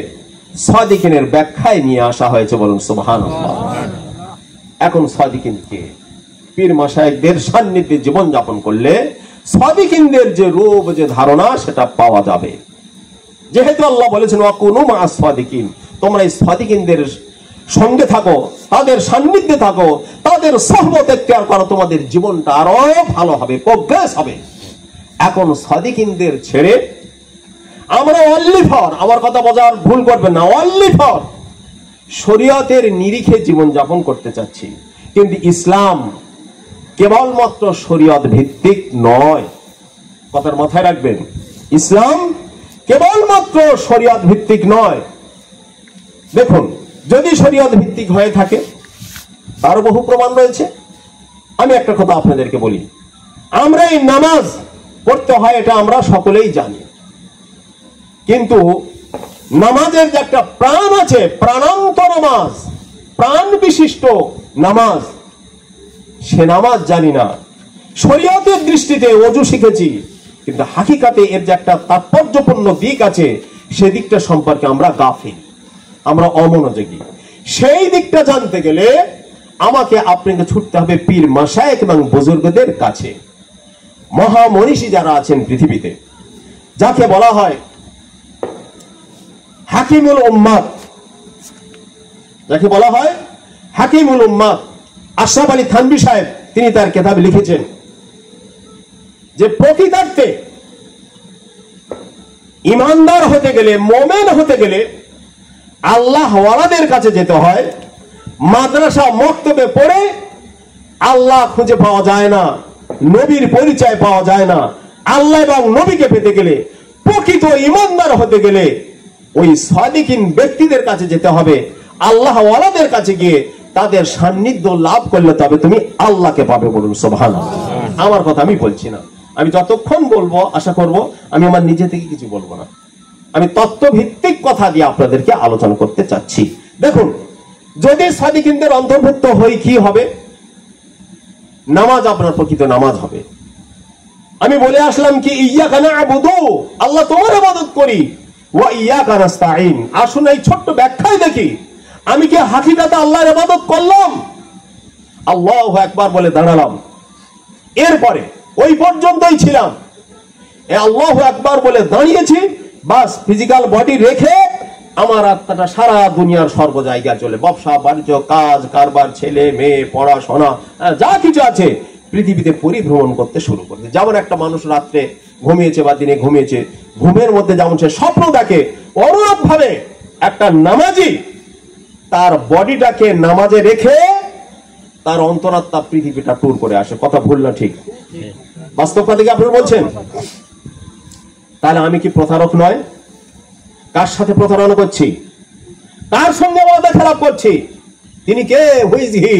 সাদিকিনের ব্যাখ্যায় নিয়ে আসা হয়েছে। বলুন সুবহানাল্লাহ। এখন সাদিকিন কে? পীর মাশায়েখদের সান্নিধ্যে জীবন যাপন করলে সাদিকিনদের যে রূপ, যে ধারণা, সেটা পাওয়া যাবে। যেহেতু আল্লাহ বলেছেন ওয়াকুনু মা'আস সাদিকিন, তোমরা এই সাদিকিনদের সঙ্গে থাকো, তাদের সান্নিধ্যে থাকো, তাদের সোহবত ইখতিয়ার করো, তোমাদের জীবনটা আরো ভালো হবে, প্রোগ্রেস হবে। এখন সাদিকিনদের ছেড়ে আমরা অনলি ফর, আমার কথা বোঝার ভুল করবেন না, অনলি ফর শরীয়তের নিরিখে জীবন যাপন করতে চাচ্ছি। কিন্তু ইসলাম কেবলমাত্র শরীয়ত ভিত্তিক নয়, কথার মাথায় রাখবেন। ইসলাম কেবলমাত্র শরীয়ত ভিত্তিক নয়। দেখুন, যদি শরীয়ত ভিত্তিক হয়ে থাকে তার বহু প্রমাণ রয়েছে। আমি একটা কথা আপনাদেরকে বলি, আমরা এই নামাজ পড়তে হয় এটা আমরা সকলেই জানি, কিন্তু নামাজের যে একটা প্রাণ আছে, প্রাণান্ত নামাজ, প্রাণ বিশিষ্ট নামাজ, সে নামাজ জানি না। শরীয়তের দৃষ্টিতে ওযু শিখেছি, কিন্তু হাকিকাতে এর যে একটা তাৎপর্যপূর্ণ দিক আছে, সেই দিকটা সম্পর্কে আমরা গাফিল, আমরা অমনোযোগী। সেই দিকটা জানতে গেলে আমাকে আপনাকে ছুটতে হবে পীর মাশায়েখ এবং বুজুর্গদের কাছে। মহামনীষী যারা আছেন পৃথিবীতে, যাকে বলা হয় হাকিমুল উম্মাত, যাকে বলা হয় হাকিমুল উম্মাত, আশরাফ আলী থানভী সাহেব তিনি তার কিতাবে লিখেছেন যে প্রকৃতার্থে ইমানদার হতে গেলে, মুমিন হতে গেলে আল্লাহ ওয়ালাদের কাছে যেতে হয়। মাদ্রাসা মক্তবে পড়ে আল্লাহ খুঁজে পাওয়া যায় না, নবীর পরিচয় পাওয়া যায় না। আল্লাহ এবং নবীকে পেতে গেলে, প্রকৃত ইমানদার হতে গেলে ওই সাদিকিন ব্যক্তিদের কাছে যেতে হবে। আল্লাহ ওয়ালাদের কাছে গিয়ে তাদের সান্নিধ্য লাভ করলে তবে তুমি আল্লাহকে পাবে। বলুন সুবহানাল্লাহ। আমার কথা আমি বলছি না, আমি যতক্ষণ বলবো আশা করব আমি আমার নিজে থেকে কিছু বলবো না, আমি তত্ত্বভিত্তিক কথা দিয়ে আপনাদেরকে আলোচনা করতে চাচ্ছি। দেখুন, যদি সাদিকিনদের অন্তর্ভুক্ত হই কি হবে? নামাজ আপনার প্রকৃত নামাজ হবে। আমি বলে আসলাম কি ইয়্যাকা না'বুদু, আল্লাহ তোমার ইবাদত করি, ওয়া ইয়্যাকা নাস্তাঈন। আসুন এই ছোট্ট ব্যাখ্যায় দেখি, আমি কি হাকিকাতে আল্লাহর ইবাদত করলাম? আল্লাহু আকবার বলে দাঁড়ালাম, এরপরে ওই পর্যন্তই ছিলাম, আল্লাহু আকবার বলে দাঁড়িয়েছি, বাস ফিজিক্যাল বডি রেখে আমার আত্মাটা সারা দুনিয়ার সর্ব জায়গায় চলে, ব্যবসা বাণিজ্য, কাজ কারবার, ছেলে মেয়ে, পড়াশোনা, যা কিছু আছে পৃথিবীতে পরিভ্রমণ করতে শুরু করেছে। যেমন একটা মানুষ রাত্রে ঘুমিয়েছে বা দিনে ঘুমিয়েছে, ঘুমের মধ্যে যেমন সে স্বপ্ন দেখে, অনুরূপ ভাবে একটা নামাজি তার বডিটাকে নামাজে রেখে তার অন্তরাত্মা পৃথিবীটা ট্যুর করে আসে। কথা ভুল না ঠিক? বাস্তব কথা কি আপনারা বলছেন? তাহলে আমি কি প্রতারক নয়? কার সাথে প্রতারণা করছি? কার সঙ্গে ওয়াদা খেলাপ করছি? তিনি কে? Who is he?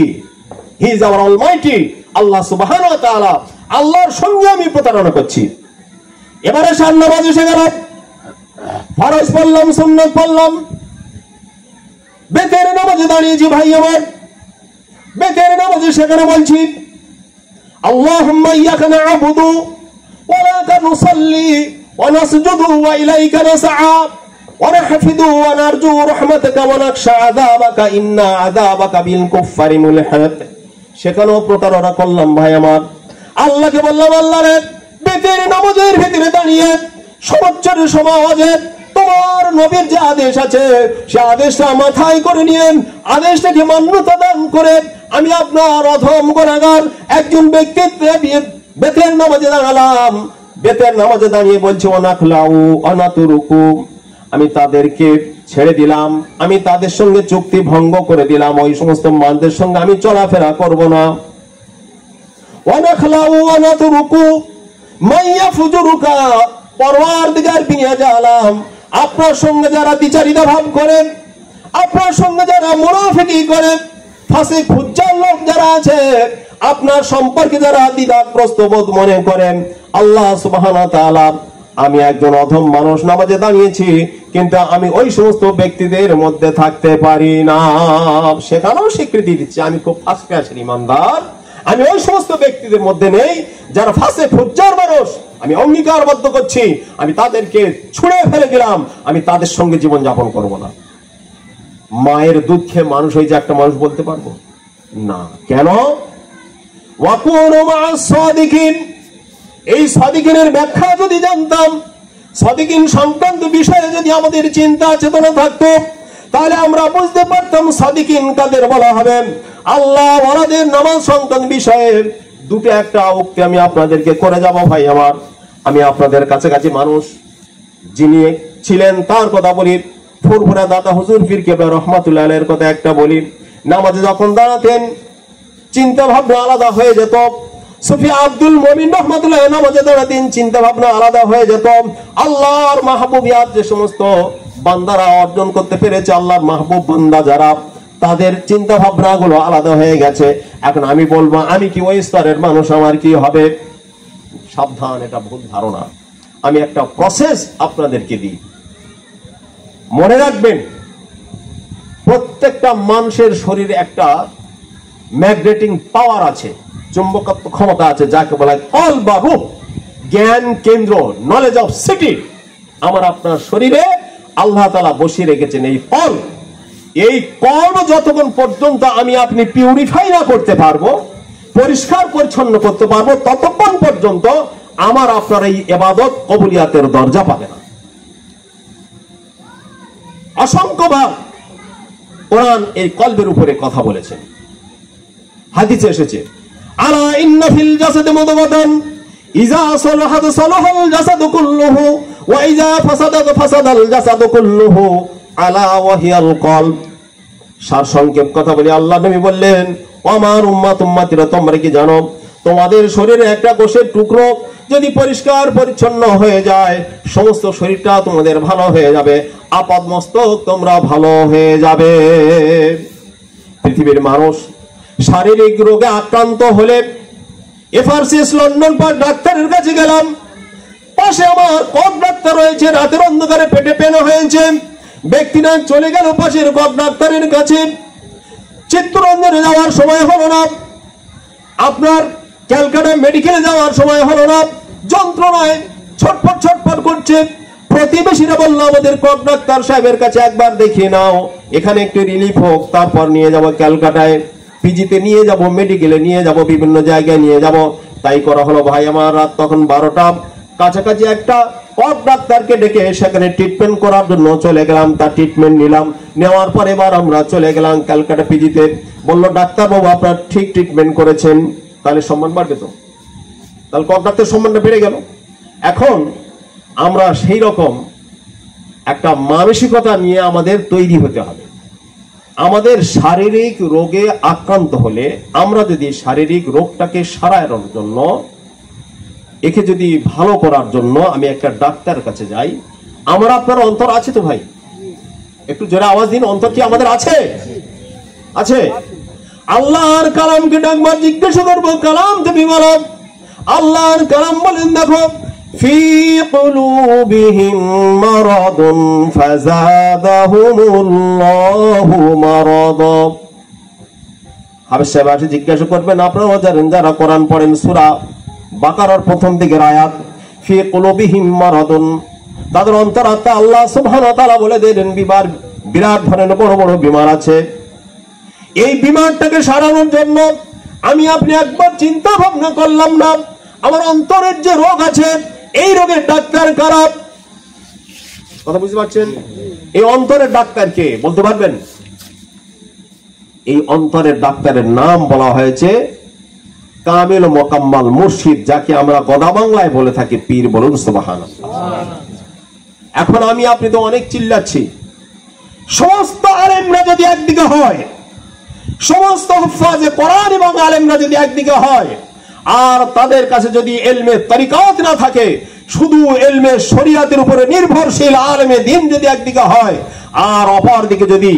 He is our almighty Allah সুবহানাহু ওয়া তাআলা। আল্লাহর সঙ্গে আমি প্রতারণা করছি। এবারে শান নামাজ এসে গেল, ফরজ পড়লাম, সুন্নাত পড়লাম, বেতের নামাজে দাঁড়িয়েছি। ভাই আমার, বেতের নামাজে সেখানে বলছি আল্লাহুম্মা ইয়্যাকা না'বুদু ওয়া লাকা নুসাল্লি ওয়া নাসজুদু ওয়া ইলাইকা নাসআ ওয়া নাহফিদু ওয়া নারজু রাহমাতাকা ওয়া নাখশা আযাবাকা ইন্না আযাবাকা বিল কুফফারি মুলহিক। সেখানেও প্রতারণা করলাম। ভাই আমার, আল্লাহকে বললাম আল্লাহ রে, বেতের নামাজের ভিতরে দাঁড়িয়ে সমাজের সমাজে তোমার নবীর যে আদেশ আছে সে আদেশটা মাথায় করে নিয়ে আদেশটাকে মান্যতা দান করে আমি আপনার অধম গুনাহগার একজন ব্যক্তিত্বে বেতের নামাজে দাঁড়ালাম। বেতের নামাজে দাঁড়িয়ে বলছি ওয়ানাখলাউ অনাতুরুকু, আমি তাদেরকে ছেড়ে দিলাম, আমি তাদের সঙ্গে চুক্তি ভঙ্গ করে দিলাম, ওই সমস্ত মানুষদের সঙ্গে আমি চলাফেরা করব না। ওয়ানাখলাউ অনাতুরুকু মাইয়াফুজুরুকা, পরওয়ারদিগার বিনিয়া জালাম, আপনার সঙ্গে যারা দ্বিচারিতা ভাব করেন, আপনার সঙ্গে যারা মুনাফিকি করেন, ফাসিক ফুজ্জার লোক যারা আছে, আপনার সম্পর্কে যারা দ্বিধাগ্রস্ত বোধ মনে করেন, আল্লাহ সুবহানাহু ওয়া তাআলা আমি একজন অধম মানুষ, নামাজে দাঁড়িয়েছি, কিন্তু আমি ওই সমস্ত ব্যক্তিদের মধ্যে থাকতে পারি না। সেখানেও স্বীকৃতি দিচ্ছি আমি খুব ফার্স্ট ক্লাসের ইমানদার, আমি ওই সমস্ত ব্যক্তিদের মধ্যে নেই যারা ফাঁসে ফুজ্জার মানুষ। আমি অঙ্গীকারবদ্ধ করছি, আমি তাদেরকে ছুঁড়ে ফেলে দিলাম, আমি তাদের সঙ্গে জীবন যাপন করব না। মায়ের দুধ খেয়ে মানুষ হয়েছে একটা মানুষ বলতে পারবো না। কেন? ওয়াকুনু মা'আস সাদিকিন। এই সাদিকিনের ব্যাখ্যা যদি জানতাম, সাদিকিন সংক্রান্ত বিষয়ে যদি আমাদের চিন্তা চেতনা থাকতো, তাহলে আমরা বুঝতে পারতাম সাদিকিন কাদের বলা হবে। আল্লাহ ওয়ালাদের নামাজ সংক্রান্ত বিষয়ে দুটো একটা উক্তি আমি আপনাদেরকে করে যাব। ভাই আমার, আমি আপনাদের কাছাকাছি মানুষ যিনি ছিলেন তার কথা বলি। ফুরফুরা দাতা হুজুর পীর কেবলা রহমাতুল্লাহ আলাইহির কথা একটা বলি। নামাজে যখন দাঁড়াতেন চিন্তা ভাবনা আলাদা হয়ে যেত। সুফি আব্দুল মুমিন রহমাতুল্লাহ নামাজে দাঁড়াতেন চিন্তা ভাবনা আলাদা হয়ে যেত। আল্লাহর মাহবুবিয়াত যে সমস্ত বান্দারা অর্জন করতে পেরেছে, আল্লাহর মাহবুব বান্দা যারা, তাদের চিন্তা ভাবনা গুলো আলাদা হয়ে গেছে। এখন আমি বলবো আমি কি ওই স্তরের মানুষ, আমার কি হবে? সাবধান, এটা ভুল ধারণা। আমি একটা প্রসেস আপনাদেরকে দিই, মনে রাখবেন প্রত্যেকটা মানুষের শরীরে একটা ম্যাগনেটিং পাওয়ার আছে, চুম্বকত্ব ক্ষমতা আছে, যাকে বলা হয় কল বা রূহ, জ্ঞান কেন্দ্র, নলেজ অফ সিটি। আমার আপনার শরীরে আল্লাহ তাআলা বসিয়ে রেখেছেন এই কল। এই কল যতক্ষণ পর্যন্ত আমি আপনি পিউরিফাই না করতে পারবো, পরিষ্কার পরিচ্ছন্ন করতে পারবো, ততক্ষণ পর্যন্ত আমার আপনার এই ইবাদত কবুলিয়াতের দরজা পাবে না। অসংখ্যবার কোরআন এই কলবের উপরে কথা বলেছেন, হাদিসে এসেছে আলা ইন্না ফিল জাসাদি মুদগাতান ইযা সালাহাত সালাহাল জাসাদু কুল্লুহু ওয়া ইযা ফাসাদাত ফাসাদাল জাসাদু কুল্লুহু আলা ওয়া হিয়াল কলব। সারসংক্ষেপ কথা বলি, আল্লাহ নবী বললেন, আমার উম্মতিরা তোমরা কি জানো, তোমাদের শরীরে একটা কোষের টুকরো যদি পরিষ্কার পরিচ্ছন্ন হয়ে যায়, সমস্ত শরীরটা তোমাদের ভালো হয়ে যাবে, আপাদ মস্তক তোমরা ভালো হয়ে যাবে। পৃথিবীর মানুষ শারীরিক রোগে আক্রান্ত হলে এফআরসিএস লন্ডন পার ডাক্তারের কাছে গেলাম, পাশে আমার কক ডাক্তার রয়েছে, রাতের অন্ধকারে পেটে পেন হয়েছে, ব্যক্তিরা চলে গেল পাশের কক ডাক্তারের কাছে। চিত্তরঞ্জনে যাওয়ার সময় হলো না, আপনার ক্যালকাটা মেডিকেলে যাওয়ার সময় হলো না, যন্ত্রণায় ছটফট ছটফট করছে। প্রতিবেশীরা বলল, আমাদের কক ডাক্তার সাহেবের কাছে একবার দেখিয়ে নাও, এখানে একটু রিলিফ হোক, তারপর নিয়ে যাব ক্যালকাটায়, পিজিতে নিয়ে যাব, মেডিকেলে নিয়ে যাব, বিভিন্ন জায়গায় নিয়ে যাব। তাই করা হলো। ভাই আমার, রাত তখন 12টা কাছাকাছি। একটা কক ডাক্তারকে ডেকে সেখানে ট্রিটমেন্ট করার জন্য চলে গেলাম, তার ট্রিটমেন্ট নিলাম। নেওয়ার পর এবার আমরা চলে গেলাম ক্যালকাটা পিজিতে। বললো, ডাক্তার বাবু আপনার ঠিক ট্রিটমেন্ট করেছেন, তাহলে সম্মান বাড়বে তো, তাহলে কক ডাক্তার সম্মানটা বেড়ে গেল। এখন আমরা সেই রকম একটা মানসিকতা নিয়ে আমাদের তৈরি হতে হবে। আমাদের শারীরিক রোগে আক্রান্ত হলে আমরা যদি শারীরিক রোগটাকে সারানোর জন্য, একে যদি ভালো করার জন্য আমি একটা ডাক্তারের কাছে যাই, আমার আপনার অন্তর আছে তো ভাই? একটু জোরে আওয়াজ দিন, অন্তর কি আমাদের আছে? আছে। আল্লাহর কালামকে ডাকবার জিজ্ঞাসা করবো, কালাম তুমি বলো। আল্লাহর কালাম বলেন, দেখো, ফি কুলুবিহিম মারাদুন ফাযাদাহুমুল্লাহু মারাদা। হাফেজ সাহেব আসে জিজ্ঞাসা করবেন, আপনারা জানেন যারা কোরআন পড়েন, সূরা বাকারার প্রথম দিকের আয়াত, ফি কুলুবিহিম মারাদুন, তাদের অন্তরাত্মা আল্লাহ সুবহানাহু ওয়া তাআলা বলে দিলেন বিরাট ধরনের বড় বড় বিমার আছে। এই বিমারটাকে সারানোর জন্য আমি আপনি একবার চিন্তা ভাবনা করলাম না, আমার অন্তরের যে রোগ আছে, এই রোগের ডাক্তার কারা? কথা বুঝতে পারছেন? এই অন্তরের ডাক্তার কে বলতে পারবেন? এই অন্তরের ডাক্তারের নাম বলা হয়েছে কামিল মোকাম্মাল মুর্শিদ, যাকে আমরা গদা বাংলায় বলে থাকি পীর। বলুন সুবহানাল্লাহ। এখন আমি আপনি তো অনেক চিল্লাচ্ছি, সমস্ত আলেমরা যদি একদিকে হয়, সমস্ত হুফাজে কোরআন এবং আলেমরা যদি একদিকে হয়, আর তাদের কাছে যদি ইলমে তরিকাত না থাকে, শুধু ইলমে শরিয়াতের উপরে নির্ভরশীল আলেমে দ্বীন যদি একদিকে হয়, আর অপর দিকে যদি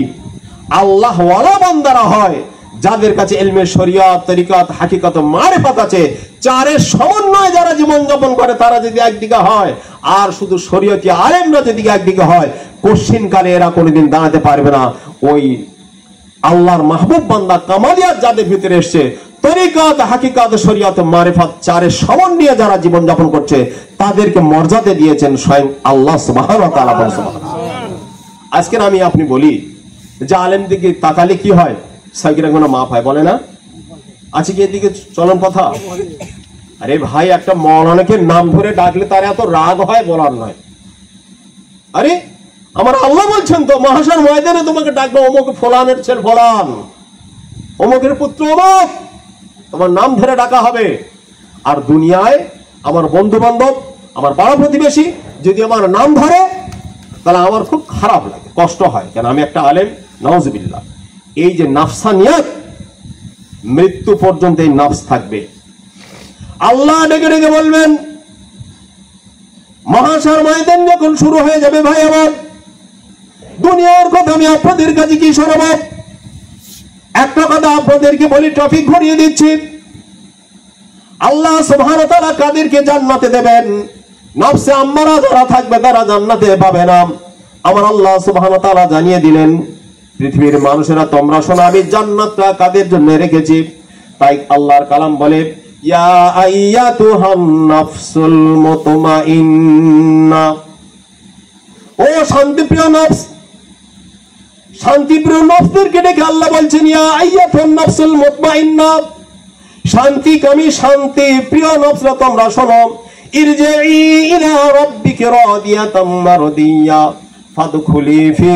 আল্লাহ ওয়ালা বান্দারা হয়, যাদের কাছে ইলমে শরিয়ত, তরিকত, হাকিকত, মারিফত আছে, চারের সমন্বয়ে যারা জীবন যাপন করে, তারা যদি একদিকে হয় আর শুধু শরীয়তি আলেমরা যদি একদিকে হয়, কোশ্চিন কালে এরা কোনোদিন দাঁড়াতে পারবে না। ওই আল্লাহর মাহবুব বান্দা কামালিয়াত যাদের ভিতরে এসছে, তরিকত, হাকিকত, শরিয়ত, মারিফত, চারের সমন্বয়ে যারা জীবন যাপন করছে, তাদেরকে মর্যাদা দিয়েছেন স্বয়ং আল্লাহ সুবহানাহু ওয়া তাআলা। আজকে আমি আপনি বলি যে আলেম দিকে তাকালে কি হয়, সাইকেল কোনো মাপ হয়, বলে না? আছে কি এদিকে চলন কথা? আরে ভাই, একটা মৌলানাকে নাম ধরে ডাকলে তার এত রাগ হয় বলার নয়। আরে আমার আল্লাহ বলছেন তো, মাহশার ময়দানে তোমাকে ডাকবে অমুক ফলানের ছেলে ফলান, অমুকের পুত্র অমুক, তোমার নাম ধরে ডাকা হবে। আর দুনিয়ায় আমার বন্ধু বান্ধব, আমার পাড়া প্রতিবেশী যদি আমার নাম ধরে, তাহলে আমার খুব খারাপ লাগে, কষ্ট হয়। কেন? আমি একটা আলেম, নাউজুবিল্লাহ। এই যে নাফসানিয়াত, মৃত্যু পর্যন্ত এই নাফস থাকবে। আল্লাহ ডেকে ডেকে বলবেন, মাহশার ময়দান যখন শুরু হয়ে যাবে, ভাই আমার, দুনিয়ার কথা আমি আপনাদের কাছে কি শোনাবো? একটা কথা আপনাদেরকে বলি, ট্রাফিক ঘুরিয়ে দিচ্ছি। আল্লাহ সুবহানাহু ওয়া তাআলা কাদেরকে জান্নাতে দেবেন? নফসে আম্মারা যারা থাকবে তারা জান্নাতে পাবে না। আমার আল্লাহ সুবহানাহু ওয়া তাআলা জানিয়ে দিলেন, পৃথিবীর মানুষেরা তোমরা শোনো, আমি জান্নাতটা কাদের জন্য রেখেছি। তাই আল্লাহর কালাম বলে, ইয়া আইয়াতুহান নাফসুল মুতমাইন্না, ও শান্তিপ্রিয় নফস, শান্তিপ্রিয় নফসদেরকে ডেকে আল্লাহ বলছেন, ইয়া আইয়াতুন নাফসুল মুতমাইন্না, শান্তিকামী, শান্তি প্রিয় নফসরা তোমরা শোনো, ইরজিই ইলা রাব্বিকা রাদিয়াতাম মারদিয়া ফাদখুলি ফি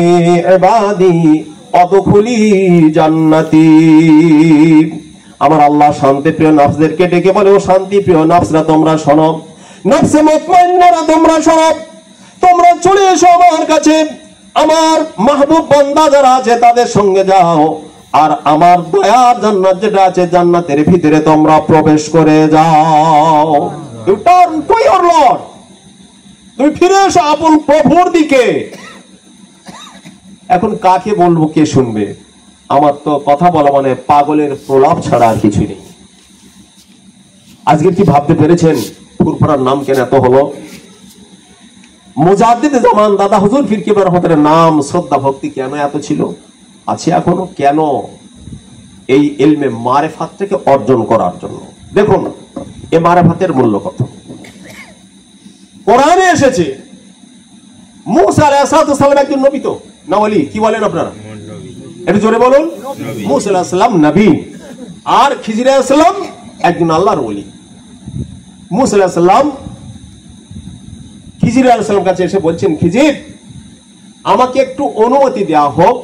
ইবাদি ওয়াদখুলি জান্নাতি। আমার আল্লাহ শান্তি প্রিয় নফসদেরকে ডেকে বলে, ও শান্তি প্রিয় নফসরা তোমরা শোনো, নফসে মুতমাইন্নারা তোমরা শোনো, তোমরা চলে এসো আমার কাছে, আমার মাহবুব বান্দা যারা আছে তাদের সঙ্গে যাও, আর আমার দয়ার জান্নাত যেটা আছে, জান্নাতের ভিতরে তোমরা প্রবেশ করে যাও। You turn to your Lord, তুমি ফিরে এসো আপন প্রভুর দিকে। এখন কাকে বলবো, কে শুনবে? আমার তো কথা বলা মানে পাগলের প্রলাপ ছাড়া আর কিছু নেই। আজকে কি ভাবতে পেরেছেন ফুরফুরার নাম কেন এত হলো? মুজাদ্দিদ জামান দাদা হুজুর পীর কেবলা রহমাতুল্লাহ নাম, শ্রদ্ধা, ভক্তি কেন এত ছিল, আছে এখনো? কেন? এই ইলমে মারিফাতটাকে অর্জন করার জন্য। দেখুন এই মারিফাতের মূল্য কত। কোরআনে এসেছে মুসা আলাইহিস সালাম একজন নবী, তো না ওলি? কি বলেন আপনারা? একটু জোরে বলুন। মুসা আলাইহিস সালাম নবী, আর খিজির আলাইহিস সালাম একজন আল্লাহর ওলি। মুসা আলাইহিস সালাম খিজির আলাইহিস সালাম কাছে এসে বলছেন, খিজির, আমাকে একটু অনুমতি দেওয়া হোক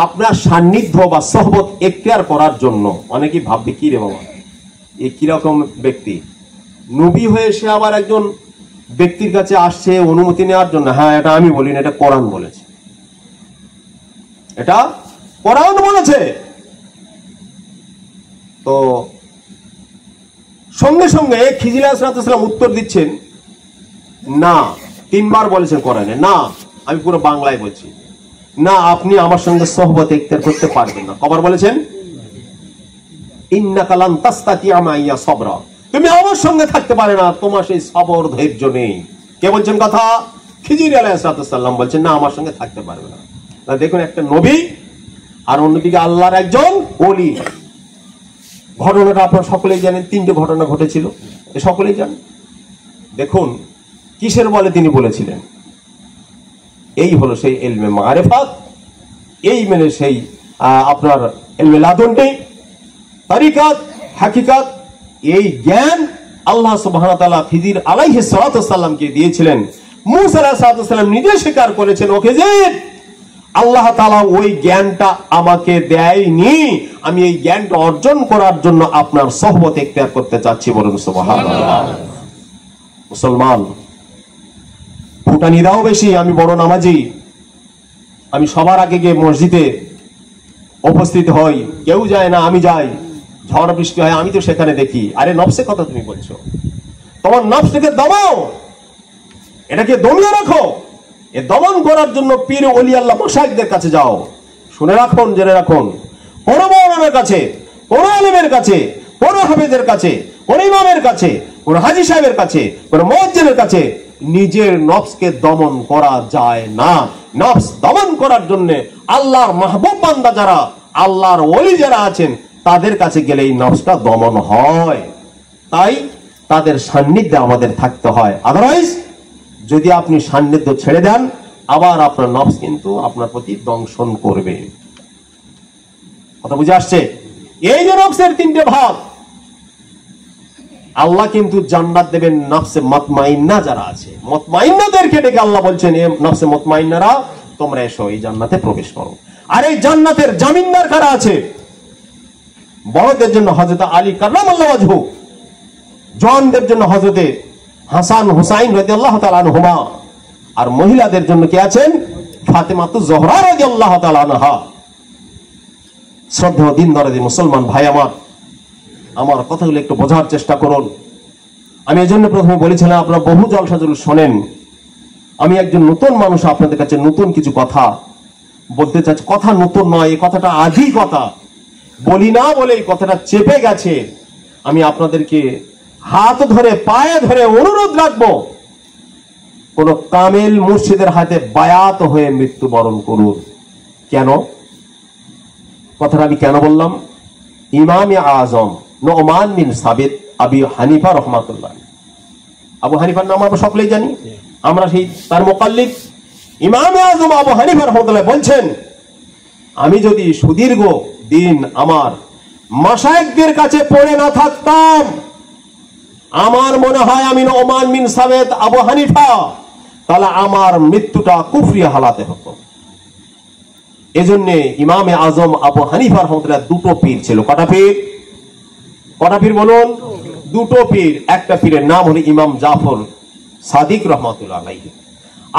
আপনার সান্নিধ্য বা সহবত এখতিয়ার করার জন্য। অনেকেই ভাববে, কি রে বাবা, এ কিরকম ব্যক্তি, নবী হয়ে সে আবার একজন ব্যক্তির কাছে আসছে অনুমতি নেওয়ার জন্য? হ্যাঁ, এটা আমি বলি না, এটা কোরআন বলেছে, এটা কোরআন বলেছে। তো সঙ্গে সঙ্গে খিজির আলাইহিস সালাম উত্তর দিচ্ছেন, না, তিনবার বলেছেন কোরআনে, না, আমি পুরো বাংলায় বলছি, না, আপনি আমার সঙ্গে সহবত এখতিয়ার করতে পারবেন না। কবার বলেছেন? ইন্নাকা লান তাসতাতিয়া মাইয়া সবরা, তুমি আমার সঙ্গে থাকতে পারে না, তোমার সেই সবর ধৈর্য নেই। কে বলছেন কথা? খিজির আলাইহিস সালাম বলছেন, না, আমার সঙ্গে থাকতে পারবে না। দেখুন, একটা নবী আর অন্যদিকে আল্লাহর একজন ওলি। ঘটনাটা আপনারা সকলেই জানেন, তিনটে ঘটনা ঘটেছিল, সকলেই জানেন। দেখুন কিসের বলে তিনি বলেছিলেন। এই হলো সেই ইলমে মারিফাত, এই মানে সেই আপনার ইলমে লাদুন্নি, তরিকাত, হাকিকাত, এই জ্ঞান আল্লাহ সুবহানাহু ওয়া তাআলা খিজির আলাইহিস সালামকে দিয়েছিলেন। মুসা আলাইহিস সালাম নিজে স্বীকার করেছেন, ওকে যে আল্লাহ তাআলা ওই জ্ঞানটা আমাকে দেয়নি, আমি এই জ্ঞানটা অর্জন করার জন্য আপনার সহবত এখতিয়ার করতে চাচ্ছি। বলুন সুবহানাল্লাহ। মুসলমান, ফুটানিরাও বেশি, আমি বড় নামাজি, আমি সবার আগে গিয়ে মসজিদে উপস্থিত হই, কেউ যায় না, আমি যাই। ঝড় বৃষ্টি হয়, আমি তো সেখানে দেখি। আরে নফসে কথা তুমি বলছো, তোমার নফসটাকে দমাও, এটাকে দমিয়ে রাখো। এ দমন করার জন্য পীর ওলি আল্লাহ মাশায়েখদের কাছে যাও। শুনে রাখুন, জেনে রাখুন, কোন মৌলানার কাছে, কোন আলেমের কাছে, কোন হাফেজের কাছে, কোন ইমামের কাছে, কোন হাজী সাহেবের কাছে, কোন মুয়াজ্জিনের কাছে নিজের নফসকে দমন করা যায় না। নফস দমন করার জন্য আল্লাহর মাহবুব বান্দা যারা, আল্লাহর ওলি যারা আছেন, তাদের কাছে গেলে এই নফসটা দমন হয়। তাই তাদের সান্নিধ্যে আমাদের থাকতে হয়। আদারওয়াইজ যদি আপনি সান্নিধ্য ছেড়ে দেন, আবার আপনার নফস কিন্তু আপনার প্রতি দংশন করবে। কথা বুঝে আসছে? এই যে নফসের তিনটে ভাগ, আল্লাহ কিন্তু জান্নাত দেবেন নফসে মুতমাইন্না যারা আছে। মুতমাইন্নাদেরকে ডেকে আল্লাহ বলছেন, এ নফসে মুতমাইন্নারা তোমরা এসো, এই জান্নাতে প্রবেশ করো। আর এই জান্নাতের জামিনদার কারা আছে? বড়দের জন্য হযরত আলী কার্রামাল্লাহু ওয়াজহু, জওয়ানদের জন্য হযরত হাসান হুসাইন রাদিয়াল্লাহু তাআলা আনহুমা, আর মহিলাদের জন্য কে আছেন? ফাতেমাতুজ জোহরা রাদিয়াল্লাহু তাআলা আনহা। শ্রদ্ধেয় দিনদারী মুসলমান ভাই আমার কথাগুলো একটু বোঝার চেষ্টা করুন। আমি এজন্য প্রথমে বলেছিলাম, আপনারা বহু জলসা জরুর শোনেন, আমি একজন নতুন মানুষ, আপনাদের কাছে নতুন কিছু কথা বলতে চাচ্ছি। কথা নতুন নয়, এই কথাটা আজই কথা বলি না বলে এই কথাটা চেপে গেছে। আমি আপনাদেরকে হাত ধরে পায়ে ধরে অনুরোধ রাখবো, কোন কামেল মুর্শিদের হাতে বায়াত হয়ে মৃত্যুবরণ করুন। কেন? কথাটা আমি কেন বললাম? ইমামে আজম নু'মান বিন সাবিত আবু হানিফা রাহমাতুল্লাহ, আবু হানিফার নাম আমরা সকলেই জানি, আমরা সেই তার মুকাল্লিদ ইমামে আজম আবু হানিফা রাহমাতুল্লাহ বলছেন, আমি যদি সুদীর্ঘ দিন আমার মাশায়েখদের কাছে পড়ে না থাকতাম, আমার মনে হয় আমি নু'মান বিন সাবিত আবু হানিফা, তাহলে আমার মৃত্যুটা কুফরি হালাতে হতো। এজন্য ইমামে আজম আবু হানিফা রাহমাতুল্লাহ দুটো পীর ছিল। কটা পীর? কটা পীর বলুন? দুটো পীর। একটা পীরের নাম হলো ইমাম জাফর সাদিক রহমাতুল্লাহ আলাইহি,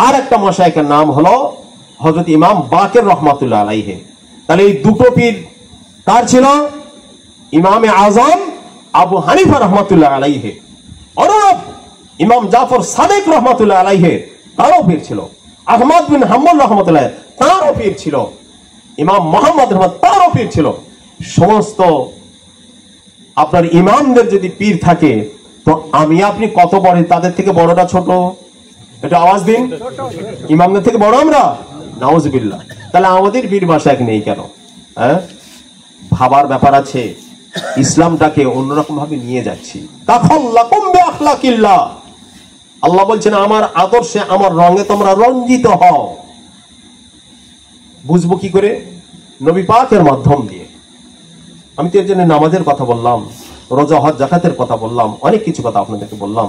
আর একটা মাশায়েখের নাম হলো হযরত ইমাম বাকের রহমাতুল্লাহ আলাইহি। তাহলে এই দুটো পীর কার ছিল? ইমামে আজম আবু হানিফা রহমাতুল্লাহ আলাইহি। অনুরূপ ইমাম জাফর সাদিক রহমাতুল্লাহ আলাইহি তারও পীর ছিল। আহমদ বিন হাম্বল রহমাতুল্লাহ তারও পীর ছিল। ইমাম মুহাম্মদ তারও পীর ছিল। সমস্ত আপনার ইমামদের যদি পীর থাকে, তো আমি আপনি কত বড়? তাদের থেকে বড়টা ছোট? এটা আওয়াজ দিন। ইমামদের থেকে বড় আমরা? নাউজুবিল্লাহ। তাহলে আমাদের পীর মাশায়েখ নেই কেন? হ্যাঁ, ভাবার ব্যাপার আছে। ইসলামটাকে অন্যরকম ভাবে নিয়ে যাচ্ছি। তাখাল্লাকুম বিআখলাকিল্লাহ, আল্লাহ বলছেন আমার আদর্শে, আমার রঙে তোমরা রঞ্জিত হও। বুঝবো কি করে? নবী পাকের মাধ্যম দিয়ে। আমি তো এর জন্য নামাজের কথা বললাম, রোজা হজ যাকাতের কথা বললাম, অনেক কিছু কথা আপনাদেরকে বললাম।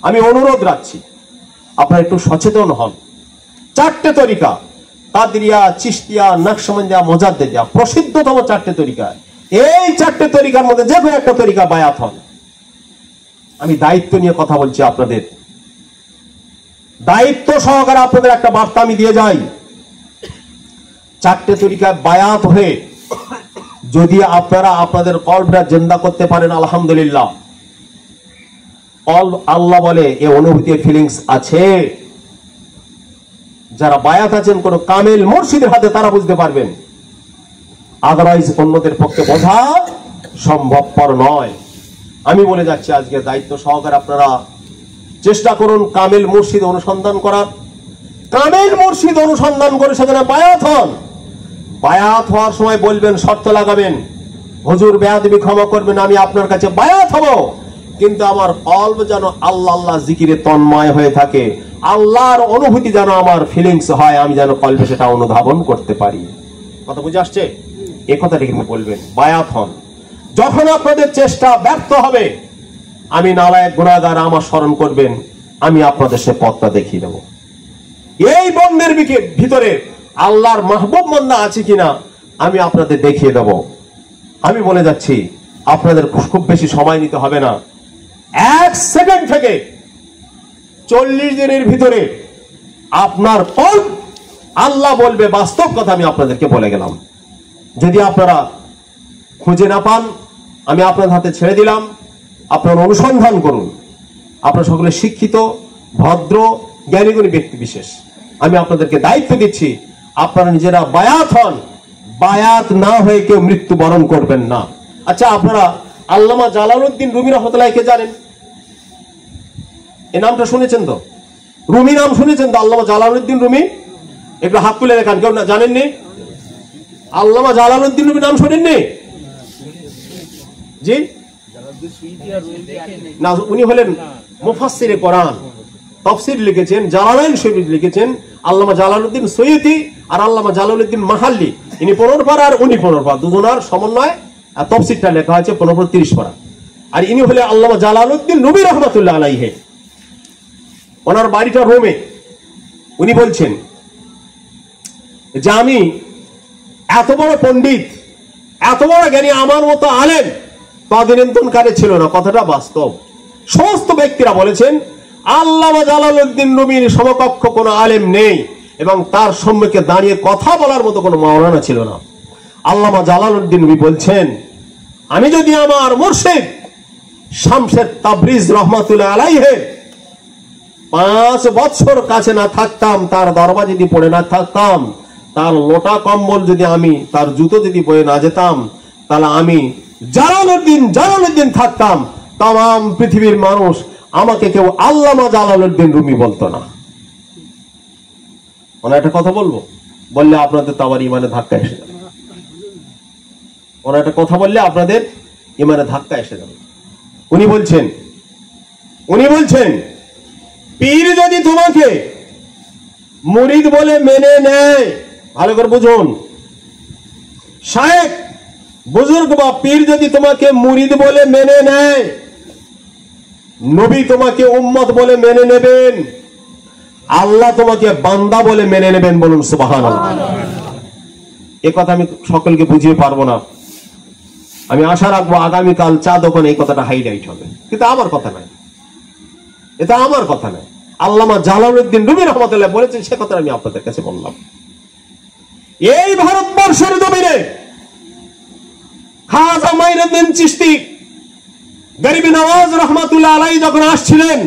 আমি অনুরোধ রাখছি, আপনারা একটু সচেতন হন। চারটে তরিকা, কাদরিয়া, চিশতিয়া, নকশবন্দিয়া, মুজাদ্দিদিয়া, প্রসিদ্ধতম চারটে তরিকা। এই চারটে তরিকার মধ্যে যে কোনো একটা তরিকা বায়াত হন। আমি দায়িত্ব নিয়ে কথা বলছি আপনাদের, দায়িত্ব সহকারে আপনাদের একটা বার্তা আমি দিয়ে যাই। চারটে তরিকায় বায়াত হয়ে যদি আপনারা আপনাদের কলবটা জিন্দা করতে পারেন, আলহামদুলিল্লাহ। আল্লাহ বলে এ অনুভূতি, ফিলিংস আছে। যারা বায়াত আছেন কোন কামেল মুর্শিদের হাতে, তারা বুঝতে পারবেন। আদারওয়াইজ অন্যদের পক্ষে বোঝা সম্ভবপর নয়। আমি বলে যাচ্ছি আজকে দায়িত্ব সহকারে আপনারা চেষ্টা করুন কামেল মুর্শিদ অনুসন্ধান করার। কামেল মুর্শিদ অনুসন্ধান করে সেখানে বায়াত হন। বায়াত হওয়ার সময় বলবেন, শর্ত লাগাবেন, হুজুর বেয়াদবি ক্ষমা করবেন, আমি আপনার কাছে বায়াত হব, কিন্তু আমার কলব যেন আল্লাহ আল্লাহ জিকিরে তন্ময় হয়ে থাকে, আল্লাহর অনুভূতি যেন আমার ফিলিংস হয়, আমি যেন কলবে সেটা অনুধাবন করতে পারি। কথা বুঝে আসছে? এই কথাটা কিন্তু বলবেন, বায়াত হন। যখন আপনাদের চেষ্টা ব্যর্থ হবে, আমি নালায়েক গুনাহগার, আমার স্মরণ করবেন, আমি আপনাদের সে পথটা দেখিয়ে দেব। এই বন্ধের ভিতরে আল্লাহর মাহবুব বান্দা আছে কিনা আমি আপনাদের দেখিয়ে দেব। আমি বলে যাচ্ছি, আপনাদের খুব বেশি সময় নিতে হবে না। 1 সেকেন্ড থেকে 40 দিনের ভিতরে আপনার পথ আল্লাহ বলবে। বাস্তব কথা আমি আপনাদেরকে বলে গেলাম। যদি আপনারা খুঁজে না পান, আমি আপনাদের হাতে ছেড়ে দিলাম, আপনারা অনুসন্ধান করুন। আপনারা সকলে শিক্ষিত, ভদ্র, জ্ঞানীগুণী ব্যক্তি বিশেষ। আমি আপনাদেরকে দায়িত্ব দিচ্ছি, আপনারা নিজেরা বায়াত হন। বায়াত না হয়ে কেউ মৃত্যুবরণ করবেন না। আচ্ছা, আপনারা আল্লামা জালালউদ্দিন রুমি রহমতুল্লাহকে জানেন? এই নামটা শুনেছেন তো? রুমি নাম শুনেছেন তো? আল্লামা জালালউদ্দিন রুমি, একটু হাত তুলে দেখান কেউ না জানেননি? আল্লামা জালালউদ্দিন রুমি নাম শোনেননি? জি না, উনি হলেন মুফাসসিরে কোরআন, তাফসীর লিখেছেন, জালালাইন শরীফ লিখেছেন আল্লামা জালালউদ্দিন সৈয়দি আর আল্লামা জালালউদ্দিন মাহাল্লি। ইনি 15 পারা আর উনি 15 পারা, দুজনার সমন্বয় আর তাফসীরটা লেখা হয়েছে 15-30 পারা। আর ইনি হলে আল্লামা জালালউদ্দিন রুমি রহমাতুল্লাহ আলাইহি। ওনার বাড়িটা রোমে। উনি বলছেন যে আমি এত বড় পণ্ডিত, এত বড় জ্ঞানী, আমার মতো আলেম তদানীন্তনকালে ছিল না। কথাটা বাস্তব। সমস্ত ব্যক্তিরা বলেছেন আল্লামা জালালউদ্দিন রুমির সমকক্ষ কোনো আলেম নেই এবং তার সম্মুখে দাঁড়িয়ে কথা বলার মতো কোনো মাওলানা ছিল না। আল্লামা জালালউদ্দিন রুমি বলছেন, আমি যদি আমার মুর্শিদ শামসের তাবরিজ রহমাতুল্লাহ আলাইহি 5 বছর কাছে না থাকতাম, তার দরবার যদি পড়ে না থাকতাম, তার লোটা কম্বল যদি আমি, তার জুতো যদি বয়ে না যেতাম, তাহলে আমি জালালউদ্দিন থাকতাম। তাম পৃথিবীর মানুষ আমাকে কেউ আল্লামা জালালউদ্দিন রুমি বলতো না। ওনার একটা কথা বলবো, বললে আপনাদের তো আবার ইমানে ধাক্কা এসে যাবে। ওনার একটা কথা বললে আপনাদের ইমানে ধাক্কা এসে যাবে। উনি বলছেন পীর যদি তোমাকে মুরিদ বলে মেনে নেয়, ভালো করে বুঝুন, শায়েখ বুজুর্গ বা পীর যদি তোমাকে মুরিদ বলে মেনে নেয়, নবী তোমাকে উম্মত বলে মেনে নেবেন, আল্লাহ তোমাকে বান্দা বলে মেনে নেবেন। বলুন সুবহানাল্লাহ। এ কথা আমি সকলকে বুঝিয়ে পারবো না। আমি আশা রাখবো আগামীকাল চা দোকানে এই কথাটা হাইলাইট হবে, কিন্তু আমার কথা নাই, এটা আমার কথা নাই। আল্লামা জালালউদ্দিন রুমি রহমাতুল্লাহ বলেছেন, সে কথা আমি আপনাদের কাছে বললাম। এই ভারতবর্ষের জমিনে খাজা মাইনুদ্দিন চিশতি গরিব নওয়াজ রহমাতুল্লাহ আলাইহি যখন আসছিলেন,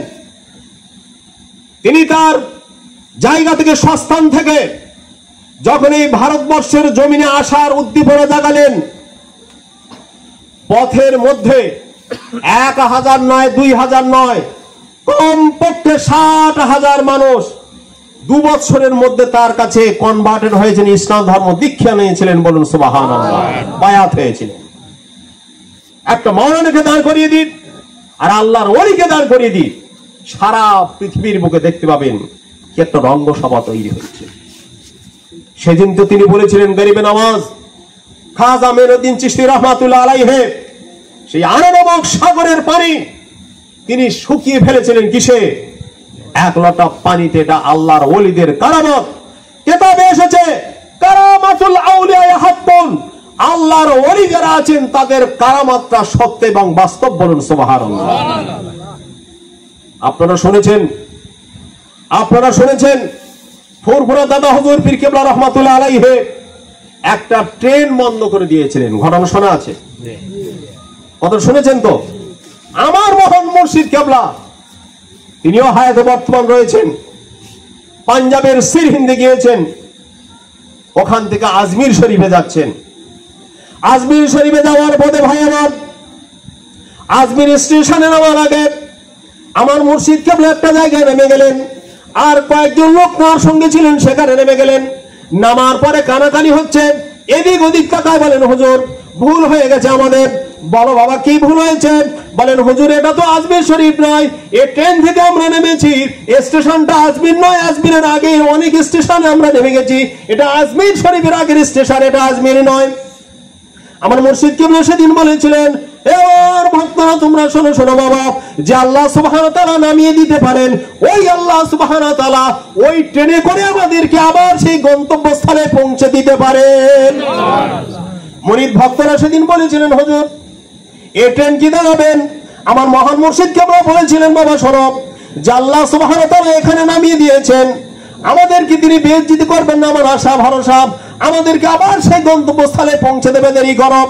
তিনি তার জায়গা থেকে, স্বস্থান থেকে যখন এই ভারতবর্ষের জমিনে আসার উদ্দীপনা জাগালেন, পথের মধ্যে 1000 নয়, 2000 নয়, কমপক্ষে 60,000 মানুষ 2 বছরের মধ্যে তার কাছে কনভার্টেড হয়েছেন, ইসলাম ধর্ম দীক্ষা নিয়েছিলেন। বলুন সুবহানাল্লাহ। বায়াত হয়েছিলেন। একটা মাওলানাকে দাঁড় করিয়ে দিন আর আল্লাহর ওলিকে দাঁড় করিয়ে দিন, সারা পৃথিবীর বুকে দেখতে পাবেন কি একটা রঙ্গসভা তৈরি হয়েছে। সেদিন তো তিনি বলেছিলেন গরিবে নওয়াজ খাজা মাইনুদ্দিন চিশতি রহমাতুল্লাহ আলাইহি সেই আনন্দময় সাগরের পানি তিনি শুকিয়ে ফেলেছিলেন কিসে? 1 লোটা পানিতে। এটা আল্লাহর ওলিদের কারামত। কিতাবে এসেছে কারামাতুল আউলিয়া হাক্কুন, আল্লাহর ওলি যারা আছেন তাদের কারামাতটা সত্য এবং বাস্তব। বলুন সুবহানাল্লাহ। আপনারা শুনেছেন ফুরফুরা দাদা হুজুর পীর কেবলা রহমাতুল্লাহ আলাইহি একটা ট্রেন বন্ধ করে দিয়েছিলেন, ঘটনা শোনা আছে? কথা শুনেছেন তো? আমার মহান মুর্শিদ কেবলা তিনিও হায়াতে বর্তমান রয়েছেন, পাঞ্জাবের সিরহিন্দে গিয়েছেন, ওখান থেকে আজমির শরীফে যাচ্ছেন। আজমির শরীফে যাওয়ার পথে ভাই আমার, আজমির স্টেশনে নামার আগে আমার মুর্শিদ কেবলা একটা জায়গায় নেমে গেলেন, আর কয়েকজন লোক তার সঙ্গে ছিলেন, সেখানে নেমে গেলেন। নামার পরে কানাকানি হচ্ছে, এদিক ওদিক তাকায়, বলেন হুজুর ভুল হয়ে গেছে আমাদের। বলো বাবা কি ভুল হয়েছে? বলেন হুজুর এটা তো আজমির শরীফ নয়, এই ট্রেন থেকে আমরা নেমেছি, স্টেশনটা আজমির নয়, আজমিরের আগে অনেক স্টেশনে আমরা নেমে গেছি, এটা আজমির শরীফের আগের স্টেশন, এটা আজমির নয়। আমার মুর্শিদ কেবলা সেদিন বলেছিলেন, এবার ভক্তরা তোমরা শোনো শোনো বাবা, যে আল্লাহ সুবহানাহু ওয়া তাআলা নামিয়ে দিতে পারেন, ওই আল্লাহ সুবহানাহু ওয়া তাআলা ওই ট্রেনে করে আমাদেরকে আবার সেই গন্তব্যস্থলে পৌঁছে দিতে পারেন। মুরিদ ভক্তরা সেদিন বলেছিলেন, হুজুর এই ট্রেন কি দাঁড়াবেন? আমার মহান মুর্শিদ কেবলা বলেছিলেন, বাবা শোনো, যে আল্লাহ সুবহানাহু ওয়া তাআলা এখানে নামিয়ে দিয়েছেন, আমাদেরকে তিনি বেইজ্জতি করবেন না, আমার আশা ভরসা, আমাদেরকে আবার সেই গন্তব্যস্থলে পৌঁছে দেবে, দেরি করো।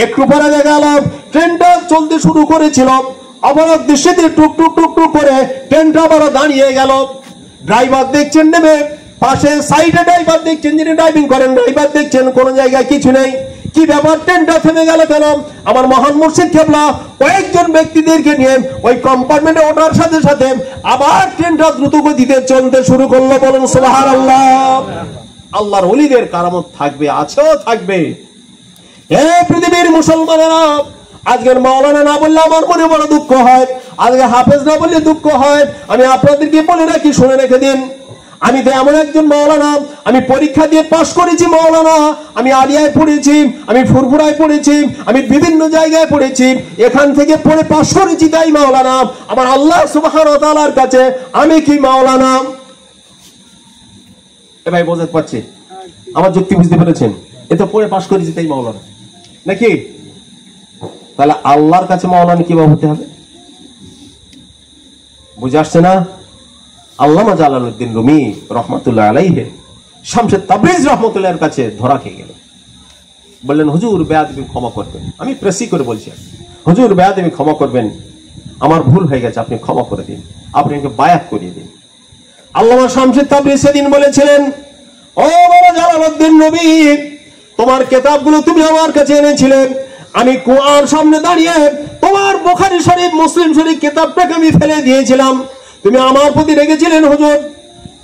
একটু পরে দেখা গেল ট্রেনটা চলতে শুরু করেছিল, অবরোধ দৃশ্যে টুক টুক টুক টুক করে ট্রেনটা আবার দাঁড়িয়ে গেল। ড্রাইভার দেখছেন নেমে পাশে সাইডে ড্রাইভার দেখছেন, যিনি ড্রাইভিং করেন ড্রাইভার দেখছেন, কোন জায়গায় কিছু নেই। কি ব্যাপার, ট্রেনটা থেমে গেল কেন? আমার মহান মুর্শিদ কেবলা কয়েকজন ব্যক্তিদেরকে নিয়ে ওই কম্পার্টমেন্টে ওঠার সাথে সাথে আবার ট্রেনটা দ্রুত গতিতে চলতে শুরু করলো। বলুন সুবহানাল্লাহ। আল্লাহর ওলিদের কারামত থাকবে, আছেও থাকবে। এই পৃথিবীর মুসলমানেরা, আজকের মাওলানা না বললে আমার মনে বড় দুঃখ হয়, আজকে হাফেজ না বললে দুঃখ হয়। আমি আপনাদেরকে বলে রাখি, শুনে রেখে দিন, আমি তো এমন একজন মাওলানা, আমি পরীক্ষা দিয়ে পাশ করেছি মাওলানা, আমি আলিয়ায় পড়েছি, আমি ফুরফুরায় পড়েছি, আমি বিভিন্ন জায়গায় পড়েছি, এখান থেকে পড়ে পাশ করেছি, তাই মাওলানা। আমার আল্লাহ সুবহানাহু ওয়া তাআলার কাছে আমি কি মাওলানা? এ ভাই বোঝাতে পারছি? আমার যুক্তি বুঝতে পেরেছেন? এ তো পড়ে পাশ করেছি তাই মাওলানা নাকি? তাহলে আল্লাহর কাছে মাওলানা কিভাবে হতে হবে? বুঝে আসছে না? আল্লামা জালালউদ্দিন রুমি রহমাতুল্লাহ আলাইহি শামসুত তাবরিজ রহমাতুল্লাহর কাছে ধরা খেয়ে গেল। বললেন, হুজুর বেয়াদবি ক্ষমা করবেন। আমি প্রেসি করে বলছি, হুজুর বেয়াদবি ক্ষমা করবেন, আমার ভুল হয়ে গেছে, আপনি ক্ষমা করে দিন, আপনি আমাকে বায়াত করিয়ে দিন। আল্লামা শামসুত তাবরিজ সেদিন বলেছিলেন, ও বাবা জালালউদ্দিন রুমি, তোমার কিতাবগুলো তুমি আমার কাছে এনেছিলে, আমি কুরআন সামনে দাঁড়িয়ে তোমার বুখারী শরীফ, মুসলিম শরীফ কিতাবটাকে আমি ফেলে দিয়েছিলাম, তুমি আমার প্রতি রেগেছিলেন। হুজুর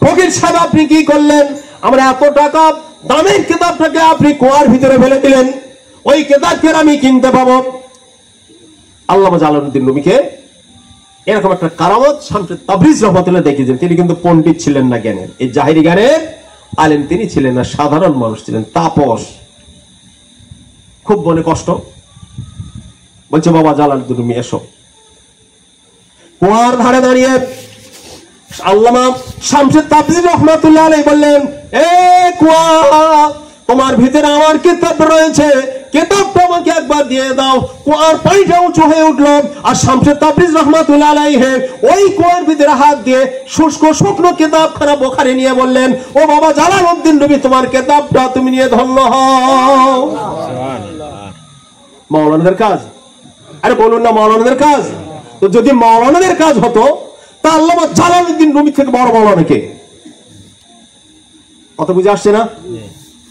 ফকির সাহেব, আপনি কি করলেন? আমরা এত টাকা দামের কিতাবটাকে আপনি কুয়ার ভিতরে ফেলে দিলেন, ওই কিতাবকে আমি কিনতে পাবো। আল্লামা জালালউদ্দিন রুমিকে এরকম একটা কারামত শামসুত তাবরিজ রহমাতুল্লাহ দেখিয়েছেন। তিনি কিন্তু পণ্ডিত ছিলেন না জ্ঞানের, এই জাহিরি জ্ঞানের আলেম তিনি ছিলেন না, সাধারণ মানুষ ছিলেন, তাপস। খুব মনে কষ্ট, বলছে, বাবা জালালউদ্দিন রুমি এসো। কুয়ার ধারে দাঁড়িয়ে আল্লামা শামসুত তাবরিজ রহমাতুল্লাহ আলাইহি বললেন, এ কুয়া, তোমার ভিতরে আমার কিতাব রয়েছে, কিতাবটা আমাকে একবার দিয়ে দাও। কুয়ার পানিটা উঁচু হয়ে উঠলো, আর শামসুত তাবরিজ রহমাতুল্লাহ আলাইহি ওই কুয়ার ভিতরে হাত দিয়ে শুষ্ক শুকনো কিতাবখানা বুখারী নিয়ে বললেন, ও বাবা জালালউদ্দিন রুমি, তোমার কিতাবটা তুমি নিয়ে ধন্য হও। মাওলানাদের কাজ? আরে বলুন না, মাওলানাদের কাজ? তো যদি মাওলানাদের কাজ হতো, তা আল্লামা জালালউদ্দিন রুমি থেকে বড় মাওলানা কে? কথা বুঝে আসছে না?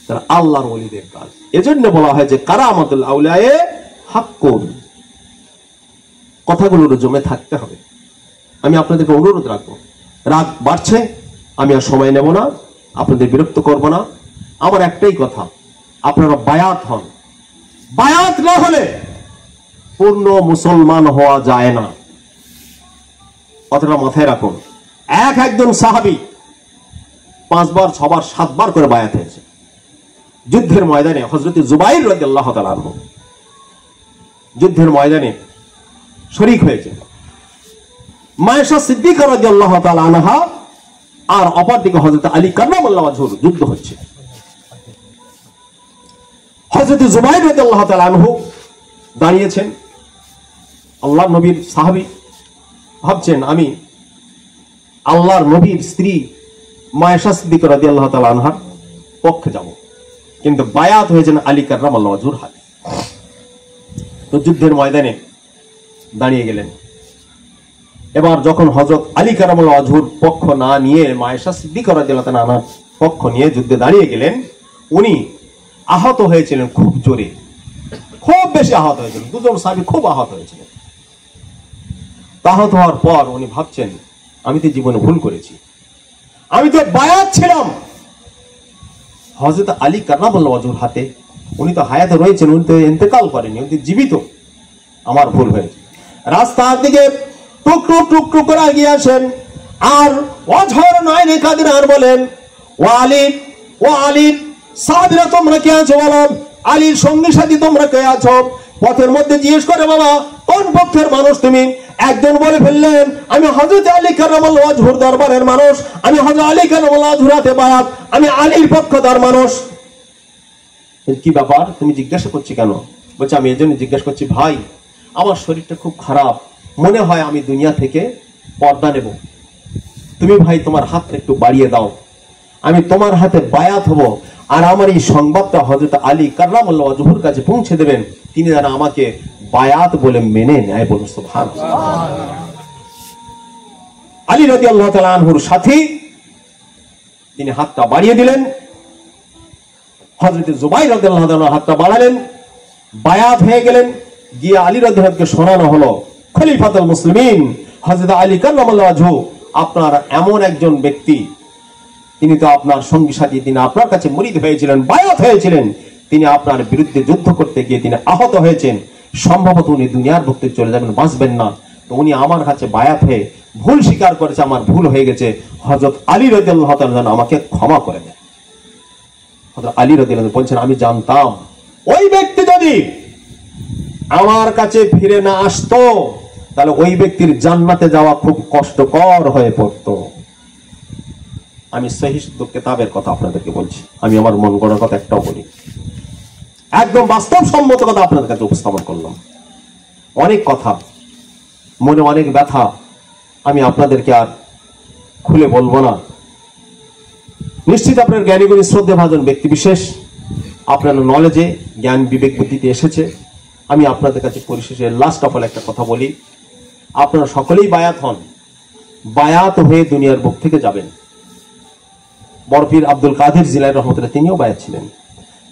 তারা আল্লাহর ওলিদের কাজ। এজন্য বলা হয় যে কারামাতুল আউলিয়ায়ে হাক্কুন। কথাগুলোর জমে থাকতে হবে। আমি আপনাদেরকে অনুরোধ রাখবো, রাত বাড়ছে, আমি আর সময় নেব না, আপনাদের বিরক্ত করব না। আমার একটাই কথা, আপনারা বায়াত হন। বায়াত না হলে পূর্ণ মুসলমান হওয়া যায় না, কথাটা মাথায় রাখুন। একজন সাহাবী 5 বার 6 বার 7 বার করে বায়াত হয়েছে। যুদ্ধের ময়দানে হযরত জুবাইর রাদিয়াল্লাহু তাআলা আনহু যুদ্ধের ময়দানে শরীক হয়েছে। মায়েশা সিদ্দিকা রাদিয়াল্লাহু তাআলা আনহা আর অপরদিকে হযরত আলী কাররামাল্লাহু ওয়াজহুর যুদ্ধ হচ্ছে। হযরত জুবাইর রাদিয়াল্লাহু তাআলা আনহু দাঁড়িয়েছেন, আল্লাহর নবীর সাহাবী, ভাবছেন আমি আল্লাহর নবীর স্ত্রী মায়েশা সিদ্দিকা রাদিয়াল্লাহু তাআলা আনহার পক্ষে যাব, কিন্তু বায়াত হয়েছেন আলী কাররামাল্লাহু ওয়াজহুর হাতে। তো যুদ্ধের ময়দানে দাঁড়িয়ে গেলেন। এবার যখন হযরত আলী কাররামাল্লাহু ওয়াজহুর পক্ষ না নিয়ে মায়েশা সিদ্দিকা রাদিয়াল্লাহু তাআলা আনহার পক্ষ নিয়ে যুদ্ধে দাঁড়িয়ে গেলেন, উনি আহত হয়েছিলেন খুব জোরে, খুব বেশি আহত হয়েছিলেন। দুজন সাহাবী খুব আহত হয়েছিলেন। আহত হওয়ার পর উনি ভাবছেন, আমি তো জীবনে ভুল করেছি, আমি তো বায়াত ছিলাম হযরত আলী কাররামাল্লাহু ওয়াজহুর হাতে, উনি তো হায়াতে রয়েছেন, উনি তো ইন্তেকাল করেননি, উনি জীবিত, আমার ভুল হয়েছে। রাস্তার দিকে টুকরো টুকরো করে এগিয়ে আসেন, আর অঝর নয়নে কাঁদেন আর বলেন, ও আলী, ও আলী, সাহাবীরা তোমরা কে আছো বলো, আলীর সঙ্গী সাথী তোমরা কে আছো? পথের মধ্যে জিজ্ঞেস করে, বাবা কোন পক্ষের মানুষ তুমি? একজন বলে ফেললেন, আমি হযরত আলী কাররামাল্লাহু ওয়াজহুর দরবারের মানুষ, আমি হযরত আলী কাররামাল্লাহু ওয়াজহুর হাতে বায়াত, আমি আলীর পক্ষদার মানুষ। কি ব্যাপার, তুমি জিজ্ঞাসা করছি কেন? বলছে, আমি এজন্য জিজ্ঞাসা করছি, ভাই আমার শরীরটা খুব খারাপ, মনে হয় আমি দুনিয়া থেকে পর্দা নেব, তুমি ভাই তোমার হাতটা একটু বাড়িয়ে দাও, আমি তোমার হাতে বায়াত হব, আর আমার এই সংবাদটা হযরত আলী কাররামাল্লাহু ওয়াজহুর কাছে পৌঁছে দেবেন, তিনি যেন আমাকে বায়াত বলে মেনে নেয়। বলুন সুবহানাল্লাহ। আলী রাদিয়াল্লাহু তাআলা আনহুর সাথী তিনি হাতটা বাড়িয়ে দিলেন। হযরত জুবাইর রাদিয়াল্লাহু তাআলা হাতটা বাড়ালেন, বায়াত হয়ে গেলেন। গিয়ে আলী রাদিয়াল্লাহু তাআলাকে শোনানো হলো, খলিফাতুল মুসলিমিন হযরত আলী কাররামাল্লাহু ওয়াজহু, আপনার এমন একজন ব্যক্তি, তিনি তো আপনার সঙ্গী সাথী, তিনি আপনার কাছে মুরিদ হয়েছিলেন, বায়াত হয়েছিলেন, তিনি আপনার বিরুদ্ধে যুদ্ধ করতে গিয়ে তিনি আহত হয়েছেন, সম্ভবত উনি দুনিয়ার বুক থেকে চলে যাবেন, বাঁচবেন না। তো উনি আমার কাছে বায়াত হয়ে ভুল স্বীকার করেছে, আমার ভুল হয়ে গেছে, হযরত আলী রাদিয়াল্লাহু তাআলা আমাকে ক্ষমা করে দেন। হযরত আলী রাদিয়াল্লাহু তাআলা বলছেন, আমি জানতাম ওই ব্যক্তি যদি আমার কাছে ফিরে না আসতো তাহলে ওই ব্যক্তির জান্নাতে যাওয়া খুব কষ্টকর হয়ে পড়তো। আমি সহিহ কিতাবের কথা আপনাদেরকে বলছি, আমি আমার মন গড়ার কথা একটাও বলি, একদম বাস্তবসম্মত কথা আপনাদের কাছে উপস্থাপন করলাম। অনেক কথা, মনে অনেক ব্যথা, আমি আপনাদেরকে আর খুলে বলবো না। নিশ্চিত আপনার জ্ঞানীগুণী শ্রদ্ধেভাজন ব্যক্তি বিশেষ, আপনার নলেজে জ্ঞান বিবেক বুদ্ধিতে এসেছে। আমি আপনাদের কাছে পরিশেষে লাস্ট অফ অল একটা কথা বলি, আপনারা সকলেই বায়াত হন, বায়াত হয়ে দুনিয়ার বুক থেকে যাবেন। বড় পীর আব্দুল কাদের জিলানী রহমতুল্লাহ তিনিও বায়াত ছিলেন,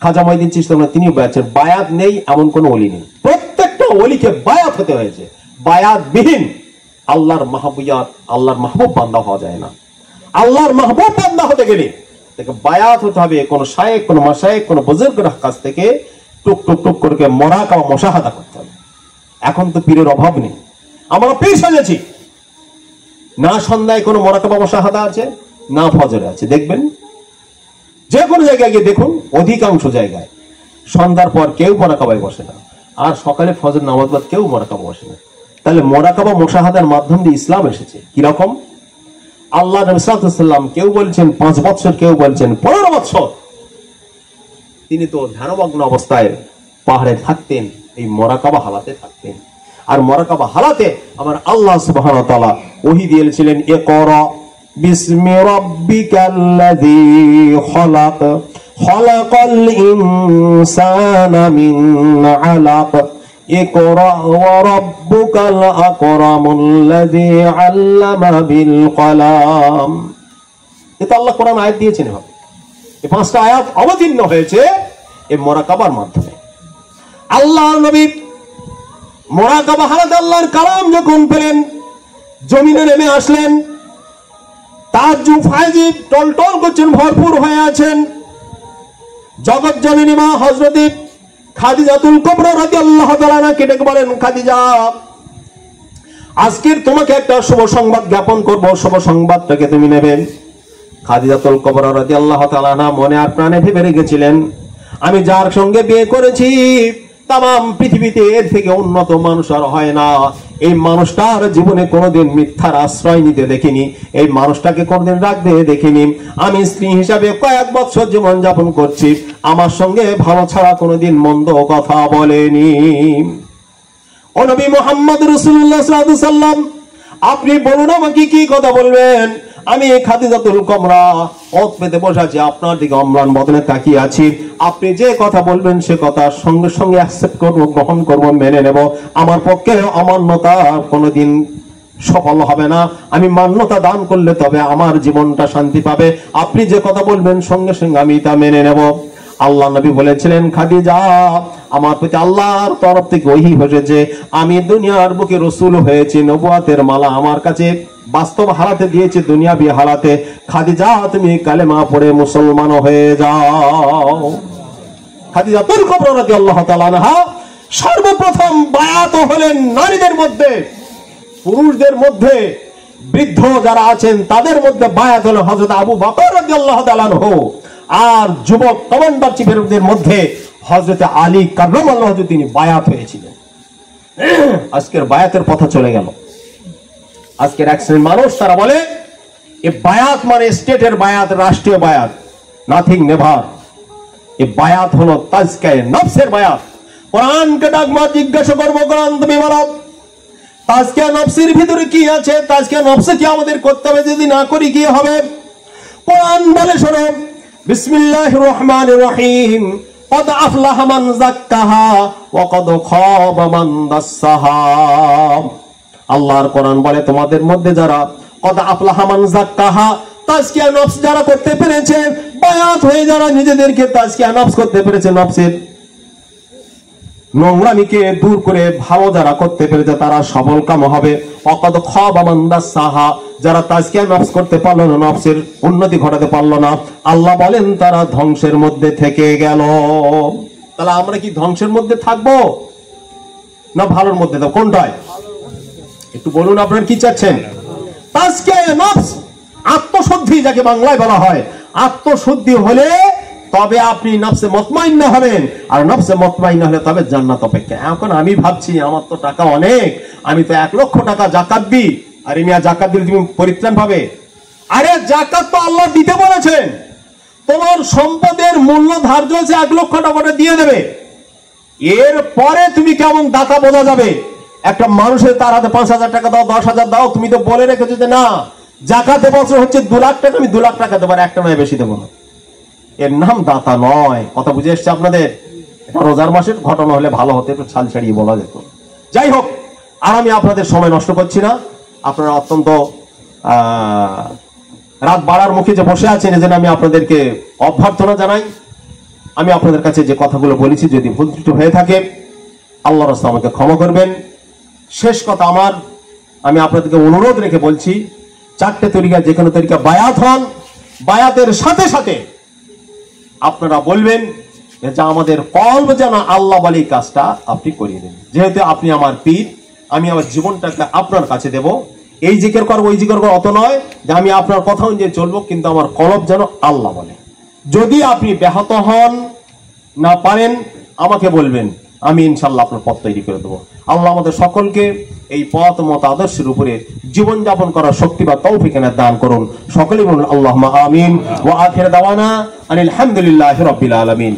খাজা মঈনুদ্দিন চিশতি তিনিও বায়াত ছিলেন। বায়াত নেই এমন কোন ওলি নেই, প্রত্যেকটা ওলিকে বায়াত হতে হয়েছে। বায়াত বিহীন আল্লাহর মাহবুবিয়াত, আল্লাহর মাহবুব বান্দা হওয়া যায় না। আল্লাহর মাহবুব বান্দা হতে গেলে বায়াত হতে হবে কোন শায়েখ, কোন মাশায়েখ, কোন বুজুর্গের কাছ থেকে টুক টুক টুক করে মুরাকাবা মুশাহাদা করতে হবে। এখন তো পীরের অভাব নেই, আমরা পীর সাজেছি না। সন্ধ্যায় কোনো মুরাকাবা মুশাহাদা আছে না, ফজরে আছে। দেখবেন যে কোনো জায়গায় গিয়ে দেখুন, অধিকাংশ জায়গায় সন্ধ্যার পর কেউ মুরাকাবায় বসে না, আর সকালে ফজর নামাজ বাদ কেউ মুরাকাবা বসে না। তাহলে মুরাকাবা মুশাহাদার মাধ্যম দিয়ে ইসলাম এসেছে। কিরকম? আল্লাহ নবী সাল্লাল্লাহু আলাইহি ওয়াসাল্লাম কেউ বলছেন 5 বছর, কেউ বলছেন 15 বছর তিনি তো ধ্যানমগ্ন অবস্থায় পাহাড়ে থাকতেন, এই মুরাকাবা হালাতে থাকতেন। আর মুরাকাবা হালাতে আমার আল্লাহ সুবহানাহু ওয়া তাআলা ওহী দিয়েছিলেন, ইকরা বিসমি রাব্বিকাল্লাযী খলাক খলাকাল ইনসানা মিন আলাক ইকরা ওয়া রাব্বুকাল আকরামুল্লাযী আল্লামা বিল কলাম। এটা আল্লাহ কোরআন আয়াত দিয়েছেন। এভাবে এই 5টা আয়াত অবতীর্ণ হয়েছে এই মুরাকাবার মাধ্যমে। আল্লাহ নবী মুরাকাবা হালাতে আল্লাহর কালাম যখন পেলেন, জমিনে নেমে আসলেন, তাজ্জুব ফায়জিব টলটল করছেন, ভরপুর হয়ে আছেন। জগৎ জননী মা হযরত খাদিজাতুল কুবরা রাদিয়াল্লাহু তাআলা আনহাকে ডেকে বলেন, খাদিজা, আজকের তোমাকে একটা শুভ সংবাদ জ্ঞাপন করব, শুভ সংবাদটাকে তুমি নেবেন। খাদিজাতুল কুবরা রাদিয়াল্লাহু তাআলা আনহা মনে আর প্রাণে ভেবে রেখেছিলেন, আমি যার সঙ্গে বিয়ে করেছি তাম পৃথিবীতে এর থেকে উন্নত মানুষ আর হয় না। এই মানুষটার জীবনে কোনোদিন মিথ্যার আশ্রয় নিতে দেখিনি, এই মানুষটাকে কোনোদিন রাখতে দেখিনি। আমি স্ত্রী হিসাবে কয়েক বছর জীবন যাপন করছি, আমার সঙ্গে ভালো ছাড়া কোনোদিন মন্দ কথা বলেনি। ও নবী মুহাম্মদ রাসূলুল্লাহ সাল্লাল্লাহু আলাইহি ওয়াসাল্লাম, আপনি বলুন আমাকে কি কথা বলবেন। আমি খাদিজাতুল কুবরা ওত পেতে বসে আছি, আপনার দিকে অম্লান বদনে তাকিয়ে আছি। আপনি যে কথা বলবেন সে কথা সঙ্গে সঙ্গে অ্যাকসেপ্ট করব, গ্রহণ করব, মেনে নেব। আমার পক্ষে অমান্যতা কোনোদিন সফল হবে না। আমি মান্যতা দান করলে তবে আমার জীবনটা শান্তি পাবে। আপনি যে কথা বলবেন সঙ্গে সঙ্গে আমি তা মেনে নেব। আল্লাহ নবী বলেছিলেন, খাদিজা, আমার প্রতি আল্লাহর তরফ থেকে ওহী হয়েছে, আমি দুনিয়ার বুকে রাসূল হয়েছি, নবুয়তের মালা আমার কাছে বাস্তব হালাতে দিয়েছে, দুনিয়াবি হালাতে। খাদিজা, তুমি কালেমা পড়ে মুসলমান হয়ে যাও। খাদিজাতুল কুবরা রাদিয়াল্লাহু তাআলা আনহা সর্বপ্রথম বায়াত হলেন নারীদের মধ্যে, পুরুষদের মধ্যে বৃদ্ধ যারা আছেন তাদের মধ্যে বায়াত হলেন হযরত আবু বকর রাদিয়াল্লাহু তাআলা আনহু, আর যুবক কমান্ডার চিফের মধ্যে হযরত আলী কাররামাল্লাহু ওয়াজহু তিনি বায়াত হয়েছিলেন। আজকের বায়াতের কথা চলে গেল। আজকের এক শ্রেণীর মানুষ তারা বলে এই বায়াত মানে স্টেটের বায়াত, রাষ্ট্রীয় বায়াত। Nothing, never. এই বায়াত হলো তাজকিয়ে নফসের বায়াত। কোরআনকে ডাকবো, জিজ্ঞাসা করবো, কোরআন তুমি বলো তাজকিয়ে নফসের ভিতরে কি আছে, তাজকিয়ে নফসে কি আমাদের করতে হবে, যদি না করি কি হবে। কোরআন বলে শোনো, বিসমিল্লাহির রহমানির রহিম, قد أفلح من زكاها وقد خاب من دساها। আল্লাহর কোরআন বলে তোমাদের মধ্যে যারা কদ আফলাহা মান যাক্কাহা, তাজকিয়া নফস যারা করতে পেরেছে, বায়াত হয়ে যারা নিজেদেরকে তাজকিয়া নফস করতে পেরেছে, নফসের নোংরামিকে দূর করে ভালো যারা করতে পেরেছে তারা সবল কাম হবে। অকদ খাবা মান দাসাহা, যারা তাজকিয়া নফস করতে পারলো না, নফসের উন্নতি ঘটাতে পারলো না, আল্লাহ বলেন তারা ধ্বংসের মধ্যে থেকে গেল। তাহলে আমরা কি ধ্বংসের মধ্যে থাকবো না ভালোর মধ্যে? তো কোনটায় একটু বলুন, আপনারা কি চাচ্ছেন? তাজকিয়া নফস, আত্মশুদ্ধি যাকে বাংলায় বলা হয়, আত্মশুদ্ধি হলে তবে আপনি নফসে মুতমাইন্না হবেন, আর নফসে মুতমাইন্না হলে তবে জান্নাত অপেক্ষা। এখন আমি ভাবছি আমার তো টাকা অনেক, আমি তো 1 লক্ষ টাকা যাকাত দিই। আরে মিয়া, যাকাত দিলে তুমি পরিত্রাণ পাবে? আরে যাকাত তো আল্লাহ দিতে বলেছেন, তোমার সম্পদের মূল্য ধার্য হয়েছে 1 লক্ষ টাকাটা দিয়ে দেবে। এরপরে তুমি কেমন দাতা বোঝা যাবে? একটা মানুষের তার হাতে 5,000 টাকা দাও, 10,000 দাও, তুমি তো বলে রেখেছো যে না যাকাতে বছর হচ্ছে 2 লাখ টাকা, আমি 2 লাখ টাকা দেবো, একটা নয় বেশি দেবো না। এর নাম দাতা নয়। কথা বুঝে এসছে আপনাদের? এটা রোজার মাসের ঘটনা হলে ভালো হতো, একটু ছাল ছাড়িয়ে বলা যেত। যাই হোক, আর আমি আপনাদের সময় নষ্ট করছি না। আপনারা অত্যন্ত রাত বাড়ার মুখে যে বসে আছেন, এজন্য আমি আপনাদেরকে অভ্যর্থনা জানাই। আমি আপনাদের কাছে যে কথাগুলো বলেছি যদি ভুল ত্রুটি হয়ে থাকে, আল্লাহর রাস্তায় আমাকে ক্ষমা করবেন। শেষ কথা আমার, আমি আপনাদেরকে অনুরোধ রেখে বলছি, 4টে তরিকা, যে কোনো তরিকা বায়াত হন, বায়াতের সাথে সাথে আপনারা বলবেন যে আমাদের কলব যেন আল্লাহ বলে কাজটা আপনি করিয়ে দেন। যেহেতু আপনি আমার পীর, আমি আমার জীবনটাকে আপনার কাছে দেব। এই জিকির করবো, ওই জিকির করবো, অত নয় যে আমি আপনার কথা অনুযায়ী চলবো, কিন্তু আমার কলব যেন আল্লাহ বলে। যদি আপনি ব্যাহত হন, না পারেন, আমাকে বলবেন, আমি ইনশাআল্লাহ আপনার পথ তৈরি করে দেবো। আল্লাহ আমাদের সকলকে এই পথ মত আদর্শের উপরে জীবনযাপন করার শক্তি বা তৌফিক এনায়েত দান করুন। সকলেই বলুন আল্লাহুম্মা আমিন। ওয়া আখির দাওয়ানা আনিল হামদুলিল্লাহি রাব্বিল আলামিন।